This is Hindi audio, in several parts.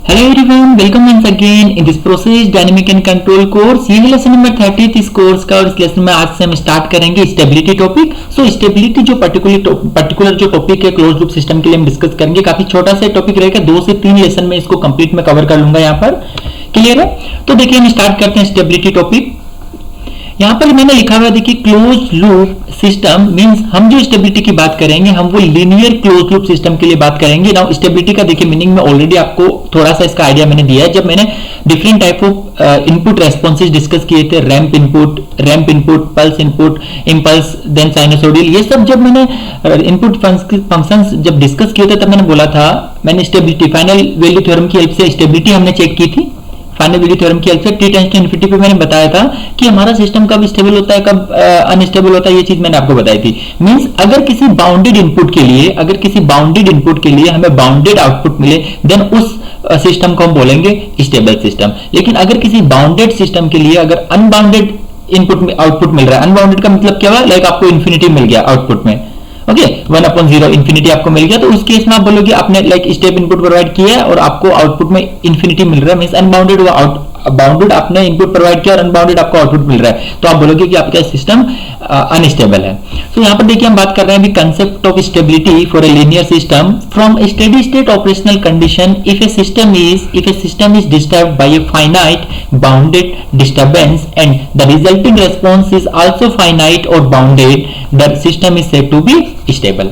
Hello everyone, welcome once again in this process dynamic and control course। ये है लेसन नंबर 30 इस कोर्स का और इस लेसन में आज से हम स्टार्ट करेंगे स्टेबिलिटी टॉपिक। सो स्टेबिलिटी जो पर्टिकुलर जो टॉपिक है क्लोज लूप सिस्टम के लिए हम डिस्कस करेंगे। काफी छोटा सा टॉपिक रहेगा, 2 से 3 लेसन में इसको कंप्लीट में कवर कर लूंगा। यहाँ पर क्लियर है? तो देखिए हम स्टार्ट करते हैं स्टेबिलिटी टॉपिक। यहाँ पर मैंने लिखा हुआ है, देखिए क्लोज लूप सिस्टम मींस हम जो स्टेबिलिटी की बात करेंगे हम वो लीनियर क्लोज लूप सिस्टम के लिए बात करेंगे। नाउ स्टेबिलिटी का देखिए मीनिंग में ऑलरेडी आपको थोड़ा सा इसका आइडिया मैंने दिया है जब मैंने different type of input responses discuss किए थे। Ramp input, pulse input, impulse, then sinusoidal, ये सब जब मैंने इनपुट फंक्शंस जब डिस्कस किए थे तब मैंने बोला था, मैंने स्टेबिलिटी फाइनल वैल्यू थ्योरम की हेल्प से स्टेबिलिटी हमने चेक की थी। फाइनल वैल्यू थ्योरम की हेल्प से t टेंड्स टू इन्फिनिटी पे मैंने बताया था कि हमारा सिस्टम कब स्टेबल होता है कब अनस्टेबल होता है, ये चीज मैंने आपको बताई थी। मींस अगर किसी बाउंडेड इनपुट के लिए हमें बाउंडेड आउटपुट मिले देन उस सिस्टम को हम बोलेंगे स्टेबल सिस्टम। लेकिन अगर किसी बाउंडेड सिस्टम के लिए अगर अनबाउंडेड इनपुट में आउटपुट मिल रहा है, अनबाउंडेड का मतलब क्या हुआ, लाइक आपको इन्फिनिटी मिल गया आउटपुट में, ओके 1/0 इन्फिनिटी आपको मिल गया, तो उस केस में आप बोलोगे आपने लाइक स्टेप इनपुट प्रोवाइड किया है और आपको आउटपुट में इन्फिनिटी मिल रहा है, मींस अनबाउंडेड हुआ, बाउंडेड आपने इनपुट प्रोवाइड किया और अनबाउंडेड आपको आउटपुट मिल रहा है, तो आप बोलोगे कि आपका सिस्टम अनस्टेबल है। तो यहाँ पर देखिए हम बात कर रहे हैं concept of stability for a linear system from steady state operational condition if a system is disturbed by a finite bounded disturbance and the resulting response is also finite और bounded, the system is said to be stable.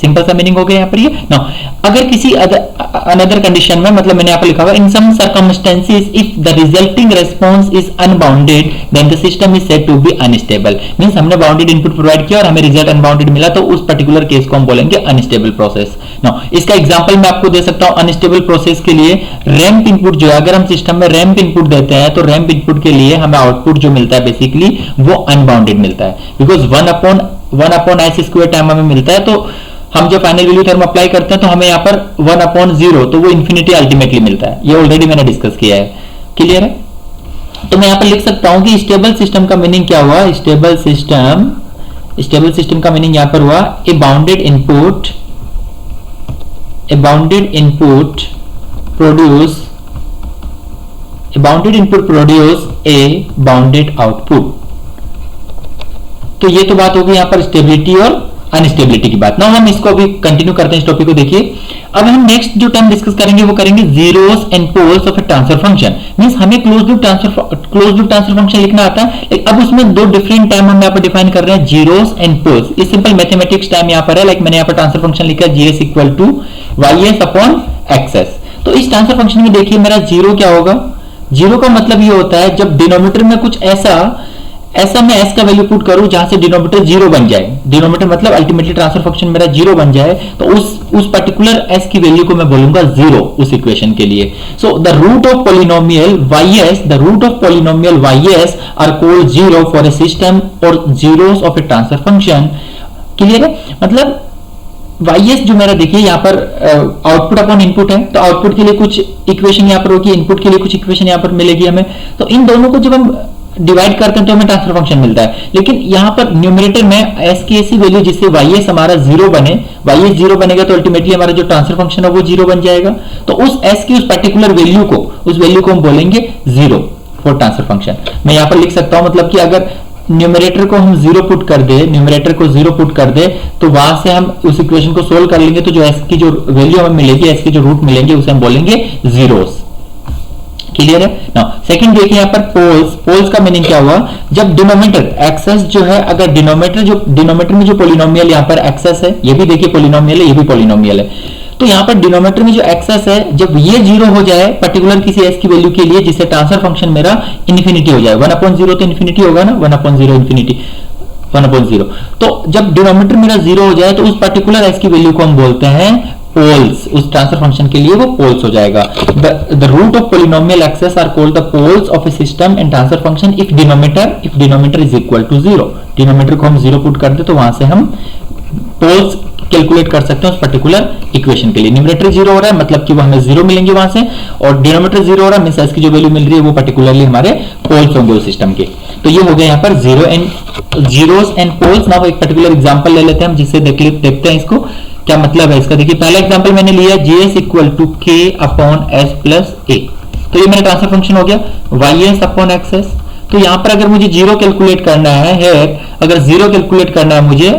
Simple सा मीनिंग हो गया यहाँ पर ये। नाउ अगर किसी अनदर कंडीशन में, मतलब मैंने यहाँ पर लिखा हुआ in some circumstances if the resulting response is unbounded then the system is said to be unstable. Means हमने बाउंडेड इनपुट प्रोवाइड किया और हमें रिजल्ट अनबाउंडेड मिला, तो उस पर्टिकुलर केस को हम बोलेंगे अनस्टेबल प्रोसेस। नाउ इसका एग्जांपल मैं आपको दे सकता हूं अनस्टेबल प्रोसेस के लिए। रैंप इनपुट जो है, अगर हम सिस्टम में रैंप इनपुट देते हैं तो रैंप इनपुट के लिए हमें आउटपुट जो मिलता है बेसिकली वो अनबाउंडेड मिलता है, बिकॉज 1/s² टाइम हमें मिलता है। तो हम जब फाइनल वैल्यू थ्योरम अप्लाई करते हैं तो हमें यहाँ पर 1/0 तो वो इन्फिनिटी अल्टीमेटली मिलता है, ये ऑलरेडी मैंने डिस्कस किया है। क्लियर है? तो मैं यहाँ पर लिख सकता हूं कि स्टेबल सिस्टम का मीनिंग क्या हुआ, स्टेबल सिस्टम का मीनिंग यहाँ पर हुआ a bounded input produce a bounded output. तो ये तो बात होगी यहाँ पर स्टेबिलिटी और अनस्टेबिलिटी की बात। ना हम इसको अभी कंटिन्यू करते हैं इस टॉपिक को। देखिए अब हम नेक्स्ट जो टर्म डिस्कस करेंगे वो करेंगे zeros and poles of a transfer function. Means हमें क्लोज लूप ट्रांसफर फंक्शन लिखना आता है, अब उसमें 2 डिफरेंट टर्म हम यहाँ पर डिफाइन कर रहे हैं, जीरोस एंड पोल्स। इस सिंपल मैथमेटिक्स टर्म यहाँ पर है, लाइक मैंने यहाँ पर ट्रांसफर फंक्शन लिखा है GS equal to YS upon XS. तो इस ट्रांसफर फंक्शन में देखिए मेरा जीरो क्या होगा, जीरो का मतलब ये होता है जब डिनोमिनेटर में कुछ ऐसा मैं s का वैल्यू पुट करूं जहां से डिनोमिनेटर जीरो बन जाए, डिनोमिनेटर मतलब अल्टीमेटली ट्रांसफर फंक्शन मेरा जीरो बन जाए, तो उस पर्टिकुलर s की वैल्यू को मैं बोलूंगा जीरो उस इक्वेशन के लिए। So the root of polynomial ys are called zero for a system और zeros of a transfer function. Clear है? मतलब ys जो मेरा देखिए यहाँ पर आउटपुट अपॉन इनपुट है, तो आउटपुट के लिए कुछ इक्वेशन यहाँ पर होगी, इनपुट के लिए कुछ इक्वेशन यहाँ पर मिलेगी हमें। तो इन दोनों को जब हम डिवाइड करते हैं तो हमें ट्रांसफर फंक्शन मिलता है। लेकिन यहाँ पर न्यूमरेटर में s की ऐसी वैल्यू जिससे ys हमारा जीरो बने, ys जीरो बनेगा तो अल्टीमेटली हमारा जो ट्रांसफर फंक्शन है वो जीरो बन जाएगा। तो उस s की उस पर्टिकुलर वैल्यू को हम बोलेंगे जीरो फॉर ट्रांसफर फंक्शन। मैं यहाँ पर लिख सकता हूँ, मतलब कि अगर न्यूमरेटर को हम जीरो पुट कर दे तो वहां से हम उस इक्वेशन को सोल्व कर लेंगे, तो जो s की जो वैल्यू हमें मिलेगी, s के जो रूट मिलेंगे उसे हम बोलेंगे जीरोस। क्लियर है? नाउ सेकंड देखिए यहाँ पर पोल्स का मीनिंग क्या हुआ, जब डिनोमिनेटर एक्सेस जो है, अगर डिनोमिनेटर में जो पॉलिनोमियल यहाँ पर एक्सेस है, ये भी देखिए पॉलिनोमियल है, ये भी पॉलिनोमियल है, तो यहाँ पर डिनोमिनेटर में जो एक्सेस है जब ये जीरो हो जाए पर्टिकुलर किसी s की वैल्यू के लिए जिससे ट्रांसफर फंक्शन मेरा इन्फिनिटी हो जाए, 1/0 तो इन्फिनिटी होगा ना, 1/0 इन्फिनिटी 1/0। तो जब डिनोमिनेटर मेरा जीरो हो जाए तो उस पर्टिकुलर s की वैल्यू को हम बोलते हैं पोल्स, उस ट्रांसफर फंक्शन के लिए वो पोल्स हो जाएगा। The root of polynomial excess are called the poles of a system and transfer function if denominator is equal to zero. Denominator को हम जीरो पुट कर दे तो वहां से हम पोल्स कैलकुलेट कर सकते हैं उस पर्टिकुलर इक्वेशन के लिए। न्यूमरेटर जीरो हो रहा है मतलब कि वो हमें जीरो मिलेंगे वहां से, और डिनोमिनेटर जीरो हो रहा है मींस s की जो वैल्यू मिल रही है वो पर्टिकुलरली हमारे पोल्स होंगे उस सिस्टम के। तो ये हो गया यहाँ पर जीरोस एंड पोल्स। ना वो एक पर्टिकुलर एग्जांपल ले लेते हैं हम जिससे देखते हैं इसको। क्या मतलब है इसका? देखिए पहला एग्जांपल मैंने लिया GS equal to K upon S plus A, तो ये मेरा ट्रांसफर फंक्शन हो गया Y S upon X S. तो यहां पर अगर मुझे जीरो कैलकुलेट करना है अगर जीरो कैलकुलेट करना है मुझे,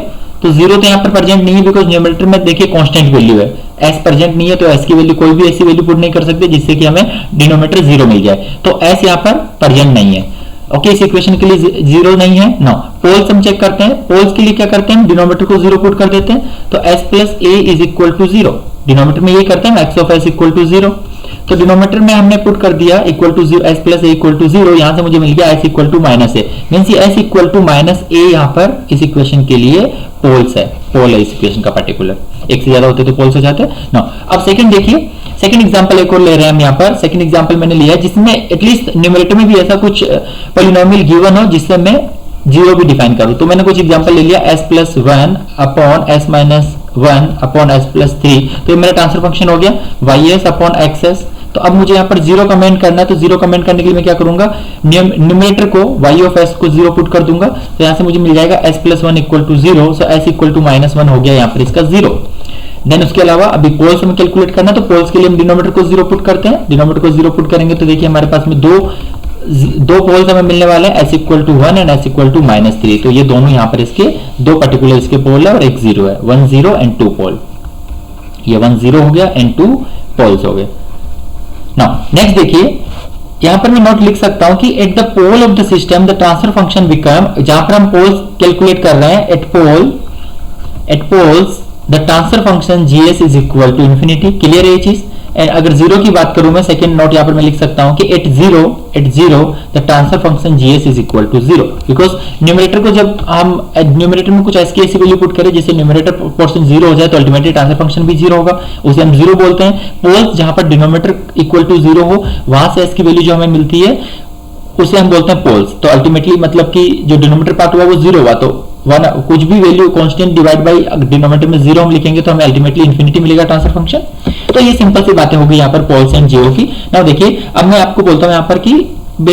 तो जीरो तो यहाँ पर प्रेजेंट नहीं है, बिकॉज न्यूमरेटर में देखिए कांस्टेंट वैल्यू है, एस प्रेजेंट नहीं है, तो एस की वैल्यू कोई भी ऐसी वैल्यू पुट नहीं कर सकते जिससे कि हमें डिनोमिनेटर जीरो मिल जाए, तो एस यहाँ पर प्रेजेंट नहीं है। ओके, इस इक्वेशन के लिए जीरो नहीं है। नो, पोल्स हम चेक करते हैं, पोल्स के लिए क्या करते हैं, डिनोमिनेटर को जीरो पुट कर देते हैं, तो S plus A is equal to zero, denominator में ये करते हैं X of S equal to zero, तो डिनोमिनेटर में हमने पुट कर दिया equal to zero, S plus A equal to zero, यहां से मुझे मिल गया S equal to minus A, means ये S equal to minus A यहां पर इस इक्वेशन के लिए पोल्स है, पोल है इस इक्वेशन का पर्टिकुलर, एक से ज्यादा होते तो पोल्स हो जाते हैं। नो, अब सेकंड देखिए, सेकंड एग्जांपल एक और ले रहे हैं हम यहाँ पर, सेकंड एग्जांपल मैंने लिया जिसमें एटलीस्ट न्यूमरेटर में भी ऐसा कुछ पॉलिनोमियल गिवन हो जिससे मैं जीरो भी डिफाइन करूं, तो मैंने कुछ एग्जांपल ले लिया S plus one upon S minus one upon S plus three, तो ये मेरा ट्रांसफर फंक्शन हो गया Y S upon X S. तो अब मुझे यहाँ पर जीरो कमेंट करना है, तो जीरो कमेंट करने के लिए मैं क्या करूंगा, न्यूमरेटर को वाई ऑफ एस को जीरो पुट कर दूंगा, तो यहाँ से मुझे मिल जाएगा S plus one equal to zero, so S equal to minus one हो गया यहाँ पर इसका जीरो। देन उसके अलावा अभी पोल्स में कैलकुलेट करना, तो पोल्स के लिए हम डिनोमिनेटर को जीरो पुट करते हैं, डिनोमिनेटर को जीरो पुट करेंगे तो देखिए हमारे पास में दो पोल्स हमें मिलने वाले हैं, S equal to one and S equal to minus three, तो ये दोनों यहाँ पर इसके दो पर्टिकुलर इसके पोल है और एक जीरो है, वन जीरो एंड टू पोल, ये वन जीरो हो गया एंड टू पोल्स हो गए। नाउ नेक्स्ट देखिए, यहां पर मैं नोट लिख सकता हूं कि at the pole of the system the transfer function become, जहां पर हम पोल्स कैलकुलेट कर रहे हैं at poles the transfer function G S is equal to infinity, clear है ये चीज। एंड अगर जीरो की बात करूं मैं, सेकंड नोट यहां पर मैं लिख सकता हूं कि at zero the transfer function G S is equal to zero, because numerator को जब हम न्यूमरेटर में कुछ ऐसी वैल्यू पुट करें जिससे न्यूमरेटर पोर्शन जीरो हो जाए तो अल्टीमेटली ट्रांसफर फंक्शन भी जीरो होगा, उसे हम जीरो बोलते हैं। पोल्स जहां पर डिनोमिनेटर इक्वल टू जीरो हो वहां से एस की वैल्यू जो हमें मिलती है उसे हम बोलते हैं पोल्स, तो अल्टीमेटली मतलब कि जो डिनोमिनेटर पार्ट हुआ वो जीरो हुआ, तो वन कुछ भी value constant divide by denominator में जीरो हम लिखेंगे तो हमें अल्टीमेटली इंफिनिटी मिलेगा ट्रांसफर फंक्शन। तो ये सिंपल सी बातें होगी यहाँ पर पोल्स एंड जीरो की। नाउ देखिए, अब मैं आपको बोलता हूँ यहाँ पर कि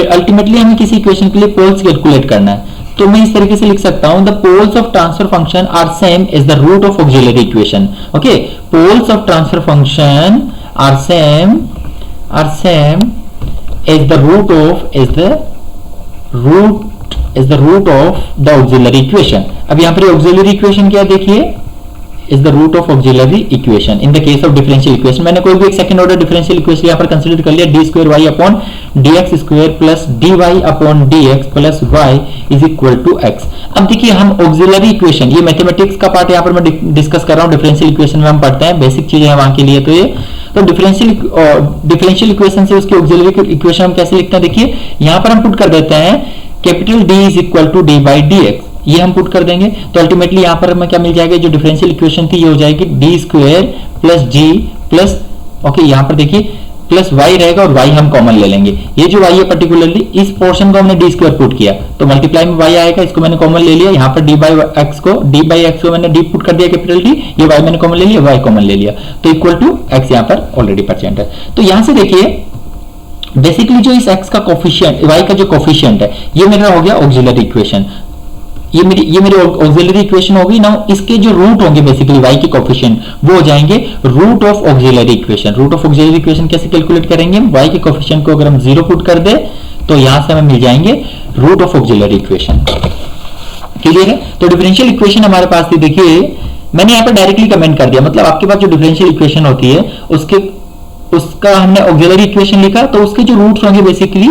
अल्टीमेटली हमें किसी इक्वेशन के लिए पोल्स कैलकुलेट करना है, तो मैं इस तरीके से लिख सकता हूं the poles of transfer function are same is the root of auxiliary equation. Okay, poles of transfer function are same is the root of the auxiliary equation। अब यहाँ पर auxiliary equation क्या देखिए, is the root of auxiliary equation in the case of differential equation। मैंने कोई भी एक सेकंड ऑर्डर डिफरेंशियल इक्वेशन यहाँ पर कंसीडर कर लिया, D square Y upon D X square plus D Y upon D X plus Y is equal to X. अब देखिए हम ऑक्सिलरी इक्वेशन, ये मैथमेटिक्स का पार्ट यहाँ पर मैं डिस्कस कर रहा हूँ, डिफरेंशियल इक्वेशन में हम पढ़ते हैं, बेसिक चीजें हैं वहां के लिए, तो ये तो डिफरेंशियल इक्वेशन से उसकी ऑक्सिलरी इक्वेशन हम कैसे लिखते हैं, देखिए यहाँ पर हम पुट कर देते हैं capital D is equal to D by D X, ये हम पुट कर देंगे, तो अल्टीमेटली यहाँ पर हमें क्या मिल जाएगा, जो डिफरेंशियल इक्वेशन थी ये हो जाएगी डी स्क्वायर प्लस जी प्लस, ओके यहाँ पर देखिए प्लस वाई रहेगा और वाई हम कॉमन ले लेंगे, ये जो वाई है पर्टिकुलरली इस पोर्शन को हमने डी स्क्वायर पुट किया तो मल्टीप्लाई में वाई आएगा, इसको मैंने कॉमन ले लिया, यहाँ पर डी बाई एक्स को मैंने डी पुट कर दिया कैपिटल डी, ये वाई मैंने कॉमन ले लिया, वाई कॉमन ले लिया, तो इक्वल टू एक्स यहाँ पर ऑलरेडी परसेंट है। तो यहाँ से देखिए बेसिकली जो इस एक्स का कोफिशिएंट, वाई का जो कोफिशिएंट है ये मेरा हो गया ऑक्सिलरी इक्वेशन, ये मेरी ऑक्सिलरी इक्वेशन होगी ना, इसके जो रूट होंगे बेसिकली y के कोफिशिएंट वो हो जाएंगे root of auxiliary equation. Root of auxiliary equation कैसे कैलकुलेट करेंगे, y के कोफिशिएंट को अगर हम जीरो पुट कर दे तो यहां से हमें मिल जाएंगे root of auxiliary equation, clear है। तो डिफरेंशियल इक्वेशन हमारे पास थी, देखिए मैंने यहाँ पर डायरेक्टली कमेंट कर दिया, मतलब आपके पास जो डिफरेंशियल इक्वेशन होती है उसका हमने ऑक्सिलरी इक्वेशन लिखा, तो उसके जो रूट्स होंगे बेसिकली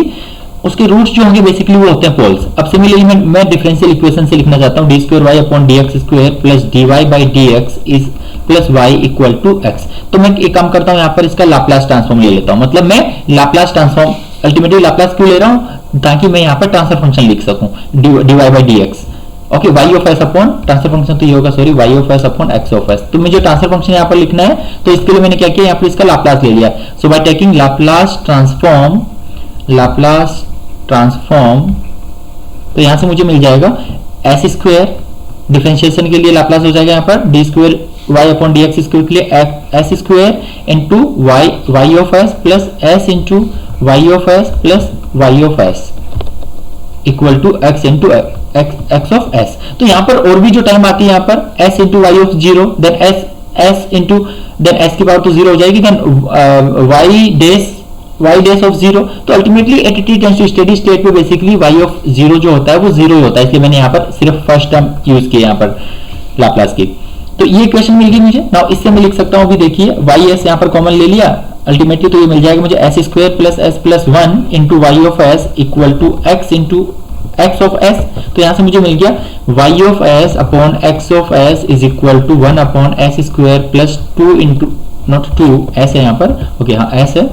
उसके रूट्स जो होंगे बेसिकली वो होते हैं पोल्स। अब सिमिलरली मैं डिफरेंशियल इक्वेशन से लिखना चाहता हूं D square Y upon D X square plus D Y by D X is plus Y equal to X. तो मैं एक काम करता हूं, यहाँ पर इसका लाप्लास ट्रांसफॉर्म ले लेता हूं, मतलब मैं लाप्लास ट्रांसफॉर्म अल्टीमेटली लाप्लास क्यों ले रहा हूं, ताकि मैं यहाँ पर ट्रांसफर फंक्शन लिख सकूं D Y by D X, okay Y of S upon transfer function तो ये होगा, sorry Y of S upon X of S. तो मुझे ट्रांसफर फंक्शन यहाँ पर लिखना है, तो इसके लिए मैंने क्या किया, यहाँ पर इसका लाप्लास ले लिया, सो बाय टेकिंग लाप्लास ट्रांसफॉर्म तो यहां से मुझे मिल जाएगा एस स्क्वायर, डिफरेंशिएशन के लिए लाप्लास हो जाएगा यहाँ पर D square Y upon D X square के लिए S square into Y of S plus S into Y of S plus Y of S equal to X into X of S. तो यहाँ पर और भी जो टर्म आती है यहाँ पर s into Y of zero, then s s into then s की पावर तो जीरो हो जाएगी, then y dash of zero. तो ultimately at t tends to steady state पे बेसिकली वाई ऑफ जीरो जो होता है वो जीरो ही होता है, इसलिए मैंने यहाँ पर सिर्फ फर्स्ट टर्म यूज किया यहाँ पर लाप्लास की। तो ये इक्वेशन मिल गई मुझे। नाउ इससे मैं लिख सकता हूँ, अभी देखिए वाई एस यहाँ पर कॉमन ले लिया अल्टीमेटली, तो ये मिल जाएगा मुझे S square plus S plus one into Y of S equal to X into X of S. तो यहां से मुझे मिल गया Y of S upon X of S is equal to one upon S square plus two into not two S है यहाँ पर, ओके हाँ एस है,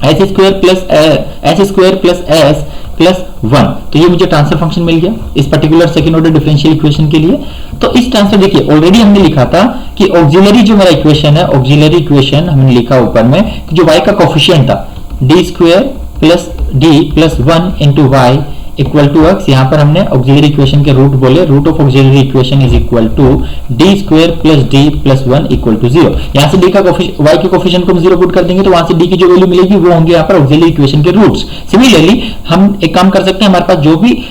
S square plus S plus one. तो ये मुझे ट्रांसफर फंक्शन मिल गया इस particular second order differential equation के लिए। तो इस ट्रांसफर देखिए ऑलरेडी हमने लिखा था कि ऑक्सिलरी जो मेरा इक्वेशन है, ऑक्सिलरी इक्वेशन हमने लिखा ऊपर में कि जो y का कोफिशिएंट था D square plus D plus one into Y equal to X, यहाँ पर हमने ऑक्सिलरी इक्वेशन के रूट बोले, root of auxiliary equation is equal to D square plus D plus one equal to zero. यहाँ से डी का वाई के कोफिशिएंट को हम जीरो पुट कर देंगे तो वहां से डी की जो वैल्यू मिलेगी वो होंगे यहाँ पर ऑक्सिलरी इक्वेशन के रूट्स। सिमिलरली हम एक काम कर सकते हैं, हमारे पास जो भी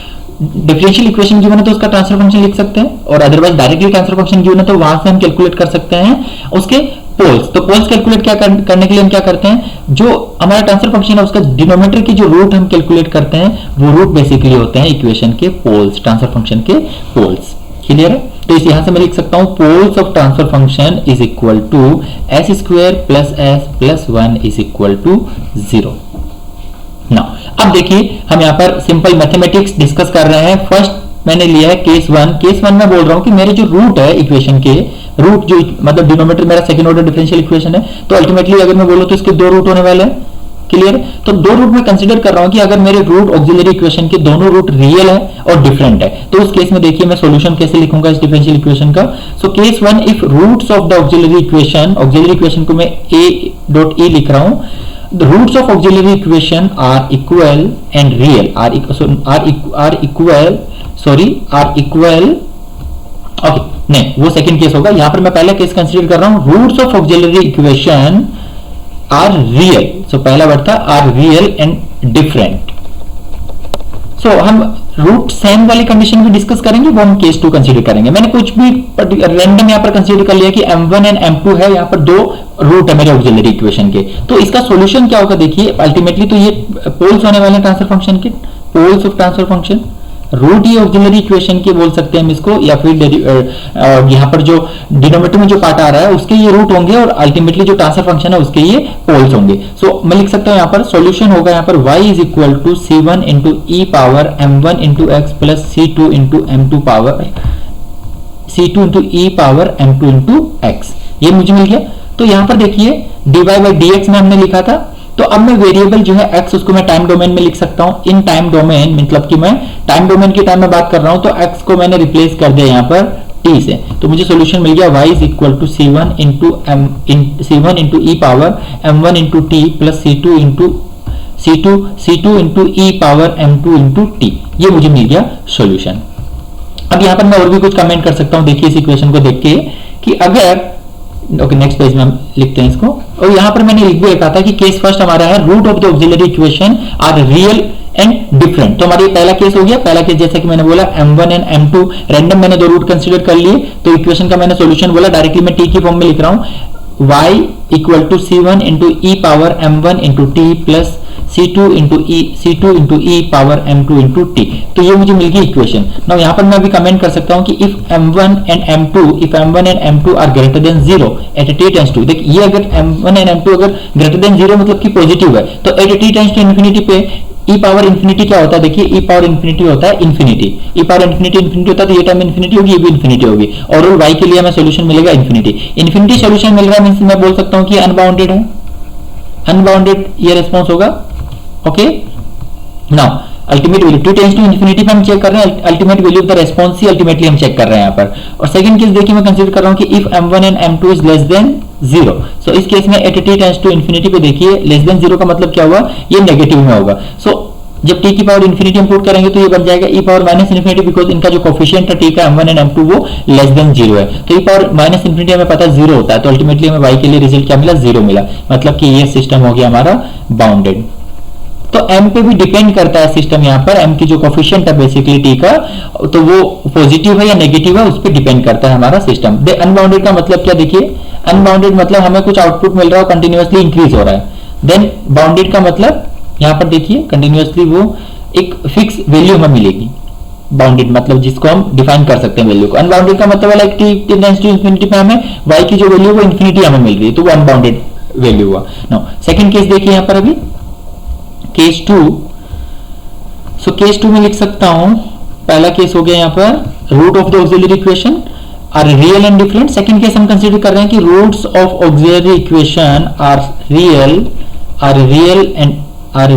डिफरेंशियल इक्वेशन गिवन है तो उसका ट्रांसफर फंक्शन लिख सकते हैं, और otherwise directly transfer function given है तो वहां से हम कैलकुलेट कर सकते हैं उसके पोल्स। तो पोल्स कैलकुलेट क्या करने के लिए हम क्या करते हैं, जो हमारा ट्रांसफर फंक्शन है उसका डिनोमिनेटर की जो रूट हम कैलकुलेट करते हैं वो रूट बेसिकली होते हैं इक्वेशन के पोल्स, ट्रांसफर फंक्शन के पोल्स। क्लियर है? तो इस यहां से मैं लिख सकता हूं poles of transfer function is equal to S square plus S plus one is equal to zero. अब देखिए हम यहाँ पर सिंपल मैथमेटिक्स डिस्कस कर रहे हैं। फर्स्ट मैंने लिया है केस वन में बोल रहा हूं कि मेरे जो रूट है इक्वेशन के, रूट जो मतलब डिनोमिनेटर मेरा सेकंड ऑर्डर डिफरेंशियल इक्वेशन है, तो अल्टीमेटली अगर मैं बोलूं तो इसके दो रूट होने वाले हैं। क्लियर? तो दो रूट में कंसीडर कर रहा हूं कि अगर मेरे रूट ऑक्सिलरी इक्वेशन के दोनों रूट रियल है और डिफरेंट है, तो उस केस में देखिए मैं सॉल्यूशन कैसे लिखूंगा इस डिफरेंशियल इक्वेशन का। So case one, if roots of the auxiliary equation को मैं a डॉट e लिख रहा हूं, the roots of auxiliary equation are equal and real are equal okay नहीं, वो सेकंड केस होगा। यहां पर मैं पहला केस कंसीडर कर रहा हूं, roots of auxiliary equation are real. So पहला वर्ड था are real and different. So हम रूट सेम वाली कंडीशन भी डिस्कस करेंगे, वो हम केस टू कंसीडर करेंगे। मैंने कुछ भी रैंडम यहाँ पर कंसीडर कर लिया कि m1 एंड m2 है, यहाँ पर दो रूट है मेरे ऑक्सिलरी इक्वेशन के। तो इसका सॉल्यूशन क्या होगा देखिए, अल्टीमेटली तो ये पोल्स होने वाले ट्रांसफर फंक्शन के, poles of transfer function root ही ऑक्सिलरी इक्वेशन के बोल सकते हैं हम इसको, या फिर यहाँ पर जो डिनोमिनेटर में जो पार्ट आ रहा है उसके ये रूट होंगे और अल्टीमेटली जो ट्रांसफर फंक्शन है उसके ये पोल्स होंगे। सो मैं लिख सकता हूं यहाँ पर सॉल्यूशन होगा यहाँ पर y is equal to c1 into E power m1 into x plus c2 into m2 power c2 into E power m2 into X. ये मुझे मिल गया। तो यहाँ पर देखिए dy बाई dx में हमने लिखा था, तो अब मैं वेरिएबल जो है x उसको मैं टाइम डोमेन में लिख सकता हूं। इन टाइम डोमेन मतलब कि मैं टाइम डोमेन के टाइम में बात कर रहा हूं, तो x को मैंने रिप्लेस कर दिया यहाँ पर t से। तो मुझे सॉल्यूशन मिल गया y is equal to c1 into E power m1 into T plus c2 into E power m2 into T. ये मुझे मिल गया सॉल्यूशन। अब यहाँ पर मैं और भी कुछ कमेंट कर सकता हूँ, देखिए इस इक्वेशन को देख के कि अगर ओके नेक्स्ट पेज में हम लिखते हैं इसको। और यहां पर मैंने लिख भी रखा था कि केस फर्स्ट हमारा है root of the auxiliary equation are real and different. तो हमारा ये पहला केस हो गया। पहला केस जैसा कि मैंने बोला m1 एंड m2 रैंडम मैंने दो रूट कंसीडर कर लिए, तो इक्वेशन का मैंने सॉल्यूशन बोला, डायरेक्टली मैं टी की फॉर्म में लिख रहा हूं y equal to c1 into E power m1 into T plus c2 into E power m2 into T. तो ये मुझे मिल गई इक्वेशन। नाउ यहाँ पर मैं अभी कमेंट कर सकता हूँ कि if m1 and m2 are greater than zero at t tends to, देख ये अगर m1 एंड m2 अगर ग्रेटर देन जीरो मतलब कि पॉजिटिव है, तो at t tends to infinity पे e पावर इन्फिनिटी क्या होता है, देखिए e पावर इन्फिनिटी होता है इन्फिनिटी, e पावर इन्फिनिटी होता है, तो ये टर्म इन्फिनिटी होगी, ये भी इन्फिनिटी होगी, और y के लिए हमें सॉल्यूशन मिलेगा इन्फिनिटी सॉल्यूशन मिल रहा है, मींस मैं बोल सकता हूँ कि अनबाउंडेड है, अनबाउंडेड ये रिस्पॉन्स होगा। Okay now ultimate value t tends to infinity पे हम चेक कर रहे हैं, ultimate value of the response ही अल्टीमेटली हम चेक कर रहे हैं यहाँ पर। और सेकंड केस देखिए मैं कंसीडर कर रहा हूँ कि if m1 and m2 is less than zero, so इस केस में at t tends to infinity पे देखिए लेस देन जीरो का मतलब क्या हुआ, ये नेगेटिव में होगा। सो जब t की पावर इन्फिनिटी हम पुट करेंगे तो ये बन जाएगा e power minus infinity, because इनका जो कोफिशिएंट था t का m1 एंड m2 वो लेस देन जीरो है, तो e पावर माइनस इन्फिनिटी हमें पता है जीरो होता है, तो अल्टीमेटली हमें y के लिए रिजल्ट क्या मिला, जीरो मिला, मतलब कि ये सिस्टम हो गया हमारा बाउंडेड। तो m पे भी डिपेंड करता है सिस्टम, यहाँ पर m की जो कोफिशिएंट है बेसिकली t का, तो वो पॉजिटिव है या नेगेटिव है उस पर डिपेंड करता है हमारा सिस्टम। अनबाउंडेड का मतलब क्या, देखिए अनबाउंडेड मतलब हमें कुछ आउटपुट मिल रहा है, कंटिन्यूअसली इंक्रीज हो रहा है। देन बाउंडेड का मतलब यहाँ पर देखिए कंटिन्यूअसली वो एक फिक्स वैल्यू हमें मिलेगी। बाउंडेड मतलब जिसको हम डिफाइन कर सकते हैं वैल्यू को। अनबाउंडेड का मतलब है t टेंड्स टू इंफिनिटी पे हमें y की जो वैल्यू है वो इंफिनिटी हमें मिल रही है, तो वो अनबाउंडेड वैल्यू हुआ। नाउ सेकंड केस देखिए यहाँ पर अभी केस 2। सो केस 2 में लिख सकता हूं, पहला केस हो गया यहाँ पर root of the auxiliary equation are real and different. Second case हम कंसीडर कर रहे हैं कि roots of auxiliary equation are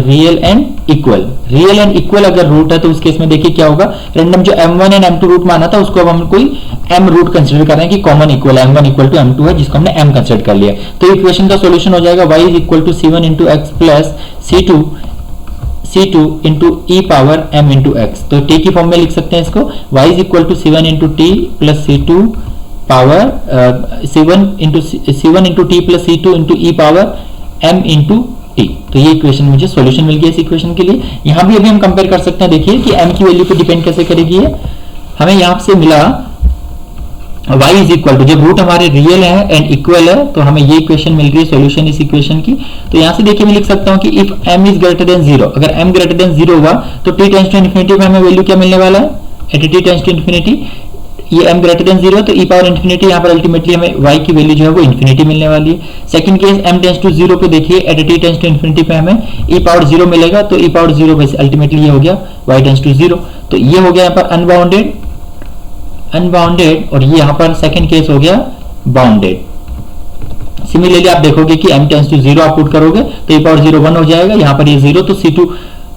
real and equal. Real and equal अगर रूट है तो उस केस में देखिए क्या होगा, रैंडम जो m1 एंड m2 रूट माना था उसको अब हम कोई m रूट कंसीडर कर रहे हैं कि common equal m1 equal to m2 है जिसको हमने m कंसीडर कर लिया। तो इक्वेशन का सॉल्यूशन हो जाएगा y is equal to c1 into x plus c2 into E power m into x. तो t की फॉर्म में लिख सकते हैं इसको, y is equal to c1 into T plus c2 power c1 into T plus c2 into E power m into T. तो ये इक्वेशन मुझे सॉल्यूशन मिल गया इस इक्वेशन के लिए। यहां भी अभी हम कंपेयर कर सकते हैं, देखिए कि m की वैल्यू पे डिपेंड कैसे करेगी है। हमें यहां से मिला y इज इक्वल टू, जब रूट हमारे रियल है एंड इक्वल है तो हमें ये इक्वेशन मिल रही है सॉल्यूशन इस इक्वेशन की। तो यहां से देखिए मैं लिख सकता हूं कि if m is greater than 0, अगर m ग्रेटर देन 0 होगा तो t टेंड्स टू इंफिनिटी पे हमें वैल्यू क्या मिलने वाला है, at t tends to infinity, ये m ग्रेटर देन 0 तो e पावर इंफिनिटी, यहाँ पर अल्टीमेटली हमें y की वैल्यू जो है वो इंफिनिटी मिलने वाली है। Second case m tends to 0 पे देखिए at t tends to infinity पे हमें e पावर 0 मिलेगा, तो e पावर 0 पे अल्टीमेटली ये हो गया y टेंड्स टू 0। तो ये हो गया यहाँ पर अनबाउंडेड और ये यहाँ पर सेकंड केस हो गया बाउंडेड। सिमिलरली आप देखोगे कि m टेंड्स टू 0 आप पुट करोगे तो e पावर 0 1 हो जाएगा, यहाँ पर ये 0 तो c2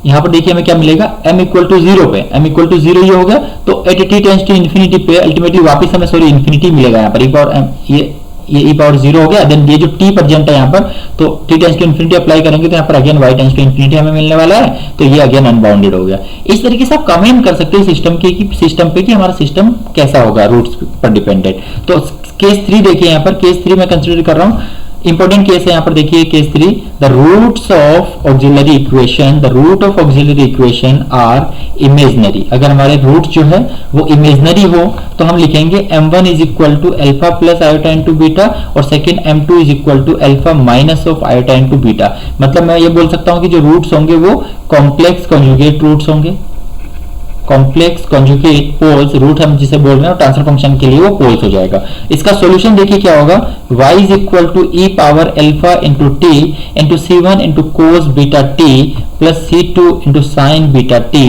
यहाँ पर देखिए हमें क्या मिलेगा, m इक्वल टू 0 पे m इक्वल टू 0 ये होगा, तो at t tends to infinity पे अल्टीमेटली वापस हमें इंफिनिटी मिलेगा यहाँ पर e पावर m, ये e पावर 0 हो गया। देन ये जो t प्रेजेंट है यहाँ पर, तो t tends to infinity apply करेंगे तो यहाँ पर again y tends to infinity हमें मिलने वाला है, तो ये अगेन अनबाउंडेड हो गया। इस तरीके से आप कमेंट कर सकते हैं सिस्टम पे कि हमारा सिस्टम कैसा होगा रूट्स पर डिपेंडेंट। तो केस 3 देखिए, यहाँ पर केस 3 मैं कंसीडर कर रहा हूँ, इंपॉर्टेंट केस है यहाँ पर देखिए case 3, the roots of auxiliary equation are imaginary. अगर हमारे रूट जो है वो इमेजनरी हो तो हम लिखेंगे m1 is equal to alpha plus iota into beta और second m2 is equal to alpha minus of iota into beta. मतलब मैं ये बोल सकता हूँ कि जो रूट्स होंगे वो कॉम्प्लेक्स कॉन्जुगेट रूट्स होंगे, कॉम्प्लेक्स कॉन्जुगेट पोल्स, रूट हम जिसे बोल रहे हैं ट्रांसफर फंक्शन के लिए वो पोल्स हो जाएगा। इसका सॉल्यूशन देखिए क्या होगा, y is equal to E power alpha into T into c1 into cos beta T plus c2 into sine beta T.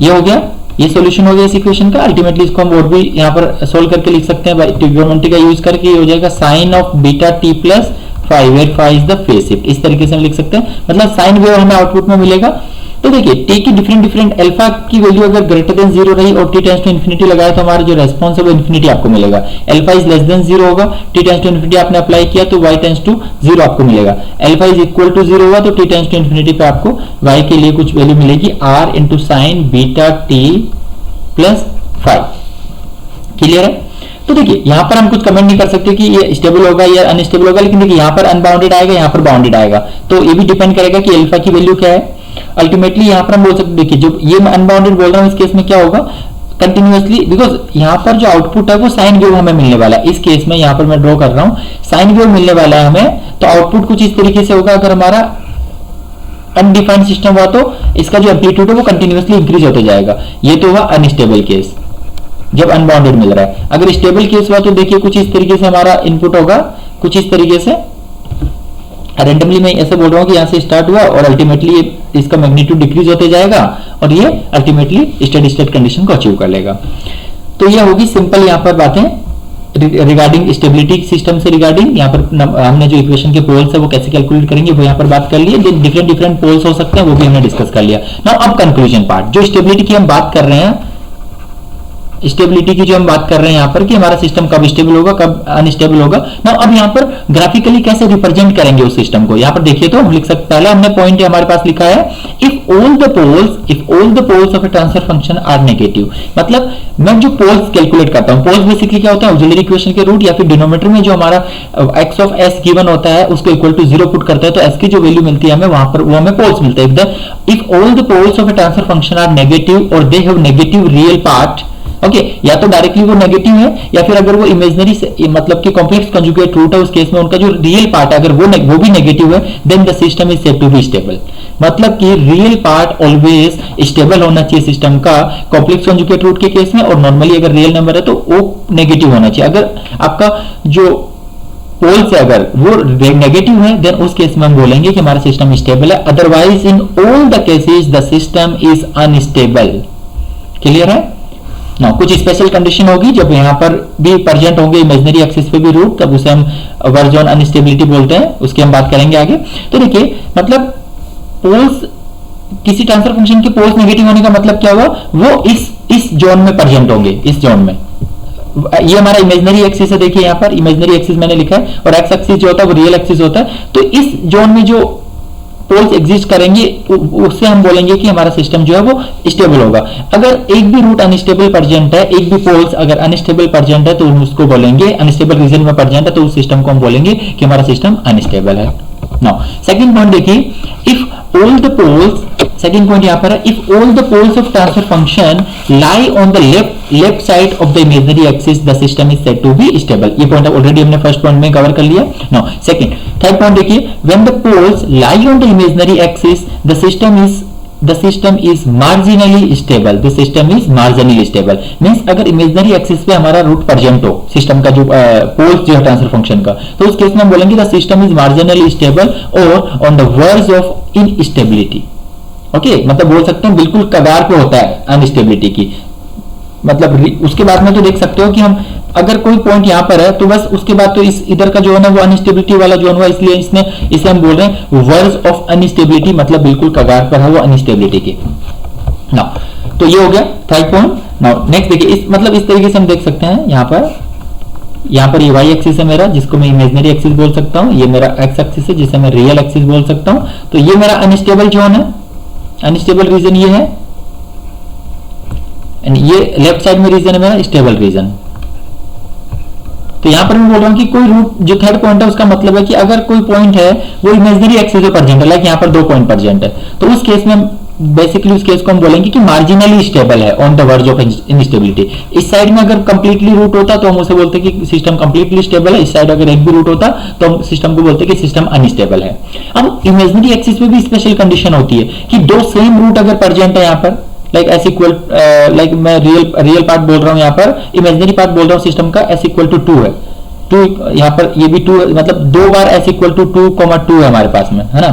ये हो गया, ये सॉल्यूशन हो गया इस इक्वेशन का। अल्टीमेटली इसको हम और भी यहाँ पर सोल्व करके लिख सकते हैं ट्रिग्नोमेट्री का यूज करके, ये हो जाएगा sine of beta T plus 5 where 5 is the phase shift. इस तरीके से हम लिख सकते हैं, मतलब साइन वेव हमें आउटपुट में मिलेगा। तो देखिए t की डिफरेंट अल्फा की वैल्यू अगर ग्रेटर देन 0 रही और t टेंड्स टू इंफिनिटी लगाया तो हमारा जो रेस्पॉन्स है वो इंफिनिटी आपको मिलेगा। अल्फा इज लेस देन 0 होगा, t टेंड्स टू इंफिनिटी आपने अप्लाई किया तो y टेंड्स टू 0 आपको मिलेगा। अल्फा इज इक्वल टू 0 होगा तो t टेंड्स टू इंफिनिटी पे आपको y के लिए कुछ वैल्यू मिलेगी r into sine beta t plus 5। Clear है? तो देखिए यहाँ पर हम कुछ कमेंट नहीं कर सकते कि ये स्टेबल होगा या अनस्टेबल होगा, लेकिन देखिए यहाँ पर अनबाउंडेड आएगा, यहाँ पर बाउंडेड आएगा, तो ये भी डिपेंड करेगा कि अल्फा की वैल्यू क्या है। अल्टीमेटली यहाँ पर हम बोल सकते, देखिए जो ये मैं अनबाउंडेड बोल रहा हूँ इस केस में क्या होगा, कंटिन्यूअसली, बिकॉज यहाँ पर जो आउटपुट है वो साइन वेव हमें मिलने वाला है। इस केस में यहाँ पर मैं ड्रॉ कर रहा हूँ साइन वेव मिलने वाला है हमें, तो आउटपुट कुछ इस तरीके से होगा। अगर हमारा अनडिफाइंड सिस्टम हुआ तो इसका जो एम्पलीट्यूड है वो कंटिन्यूअसली इंक्रीज होते जाएगा। ये तो हुआ अनस्टेबल केस जब अनबाउंडेड मिल रहा है। अगर स्टेबल केस हुआ तो देखिए कुछ इस तरीके से हमारा इनपुट होगा, कुछ इस तरीके से रैंडमली मैं ऐसे बोल रहा हूँ कि यहाँ से स्टार्ट हुआ और अल्टीमेटली इसका मैग्नीट्यूड डिक्रीज होते जाएगा और ये अल्टीमेटली स्टेडी स्टेट कंडीशन को अचीव कर लेगा। तो ये होगी सिंपल यहाँ पर बातें रिगार्डिंग स्टेबिलिटी सिस्टम से रिगार्डिंग। यहाँ पर हमने जो इक्वेशन के पोल्स है वो कैसे कैलकुलेट करेंगे वो यहाँ पर बात कर लिए। डिफरेंट पोल्स हो सकते हैं वो भी हमने डिस्कस कर लिया। नाउ अब कंक्लूजन पार्ट, जो स्टेबिलिटी की हम बात कर रहे हैं स्टेबिलिटी की जो हम बात कर रहे हैं यहाँ पर कि हमारा सिस्टम कब स्टेबल होगा कब अनस्टेबल होगा ना। अब यहाँ पर ग्राफिकली कैसे रिप्रेजेंट करेंगे उस सिस्टम को, यहाँ पर देखिए तो हम लिख सकते, पहला हमने पॉइंट हमारे पास लिखा है if all the poles of a transfer function are negative. मतलब मैं जो पोल्स कैलकुलेट करता हूँ, पोल्स बेसिकली क्या होता है, ऑक्सिलरी इक्वेशन के रूट या फिर डिनोमिनेटर में जो हमारा x ऑफ s गिवन होता है उसको इक्वल टू 0 पुट करता है तो s की जो वैल्यू मिलती है हमें वहां पर वो हमें पोल्स मिलता है। If all the poles of a transfer function are negative और they have negative real part, okay या तो डायरेक्टली वो नेगेटिव है या फिर अगर वो इमेजिनरी से मतलब कि कॉम्प्लेक्स कंजुगेट रूट है उस केस में उनका जो रियल पार्ट है अगर वो भी नेगेटिव है, then the system is said to be stable. मतलब कि रियल पार्ट ऑलवेज स्टेबल होना चाहिए सिस्टम का कॉम्प्लेक्स कंजुगेट रूट के केस में, और नॉर्मली अगर रियल नंबर है तो वो नेगेटिव होना चाहिए। अगर आपका जो पोल्स है अगर वो नेगेटिव है देन उस केस में हम बोलेंगे कि हमारा सिस्टम स्टेबल है, otherwise in all the cases the system is unstable. Clear है ना। कुछ स्पेशल कंडीशन होगी जब यहां पर भी प्रेजेंट होंगे इमेजिनरी एक्सिस पे भी रूट, तब उसे हम वर्ज ऑन अनस्टेबिलिटी बोलते हैं, उसकी हम बात करेंगे आगे। तो देखिए मतलब पोल्स किसी ट्रांसफर फंक्शन के पोल्स नेगेटिव होने का मतलब क्या हुआ, वो इस जोन में प्रेजेंट होंगे, इस जोन में। ये हमारा इमेजिनरी एक्सिस है, देखिए यहाँ पर इमेजिनरी एक्सिस मैंने लिखा है और एक्स एक्सिस जो होता है वो रियल एक्सिस होता है। तो इस जोन में जो पोल्स एग्जिस्ट करेंगे उससे हम बोलेंगे कि हमारा सिस्टम जो है वो स्टेबल होगा। अगर एक भी रूट अनस्टेबल प्रेजेंट है, एक भी पोल्स अगर अनस्टेबल प्रेजेंट है तो हम उसको बोलेंगे, अनस्टेबल रीजन में प्रेजेंट है तो उस सिस्टम को हम बोलेंगे कि हमारा सिस्टम अनस्टेबल है। नाउ सेकंड पॉइंट देखिए, if all the poles, second point यहां पर है, if all the poles of transfer function lie on the left side of the imaginary axis the system is said to be stable. ये पॉइंट ऑलरेडी हमने फर्स्ट पॉइंट में कवर कर लिया। नाउ सेकंड, थर्ड पॉइंट देखिए, when the poles lie on the imaginary axis the system is marginally stable. The system is marginally stable means अगर इमेजिनरी एक्सिस पे हमारा रूट प्रेजेंट हो सिस्टम का जो पोल्स जो है ट्रांसफर फंक्शन का, तो उस केस में हम बोलेंगे the system is marginally stable और on the verge of instability. Okay मतलब बोल सकते हैं बिल्कुल कगार पे होता है अनस्टेबिलिटी की। मतलब उसके बाद में तो देख सकते हो कि हम अगर कोई पॉइंट यहां पर है तो बस उसके बाद तो इस इधर का जोन है वो अनस्टेबिलिटी वाला जोन हुआ, इसलिए इसे हम बोल रहे हैं वर्ज ऑफ अनस्टेबिलिटी, मतलब बिल्कुल कगार पर है वो अनस्टेबिलिटी के। नाउ तो ये हो गया थर्ड पॉइंट। नाउ नेक्स्ट देखिए, इस मतलब इस तरीके से हम देख सकते हैं यहाँ पर ये वाई एक्सिस है मेरा जिसको मैं इमेजिनरी एक्सिस बोल सकता हूँ, ये मेरा एक्स एक्सिस है जिसे मैं रियल एक्सिस बोल सकता हूँ। तो ये मेरा अनस्टेबल जोन है, अनस्टेबल रीजन ये है, ये लेफ्ट साइड में रीजन है मेरा स्टेबल रीजन। तो यहां पर मैं बोल रहा हूं कि कोई रूट जो थर्ड पॉइंट है उसका मतलब है कि अगर कोई पॉइंट है वो इमेजिनरी एक्सिस पे प्रेजेंट है, लाइक यहां पर दो पॉइंट प्रेजेंट है, तो उस केस में बेसिकली उस केस को हम बोलेंगे कि मार्जिनली स्टेबल है on the verge of instability. इस साइड में अगर कंप्लीटली रूट होता तो हम उसे बोलते कि सिस्टम कंप्लीटली स्टेबल है, इस साइड अगर एक भी रूट होता तो हम सिस्टम को बोलते कि सिस्टम अनस्टेबल है। अब इमेजिनरी एक्सिस पे भी स्पेशल कंडीशन होती है कि दो सेम रूट अगर प्रेजेंट है यहाँ पर, लाइक एस इक्वल, लाइक मैं रियल पार्ट बोल रहा हूं यहाँ पर, इमेजिनरी पार्ट बोल रहा हूं सिस्टम का एस इक्वल टू 2 है, 2 यहाँ पर ये भी 2 मतलब दो बार एस इक्वल टू 2,2 है हमारे पास में, है ना।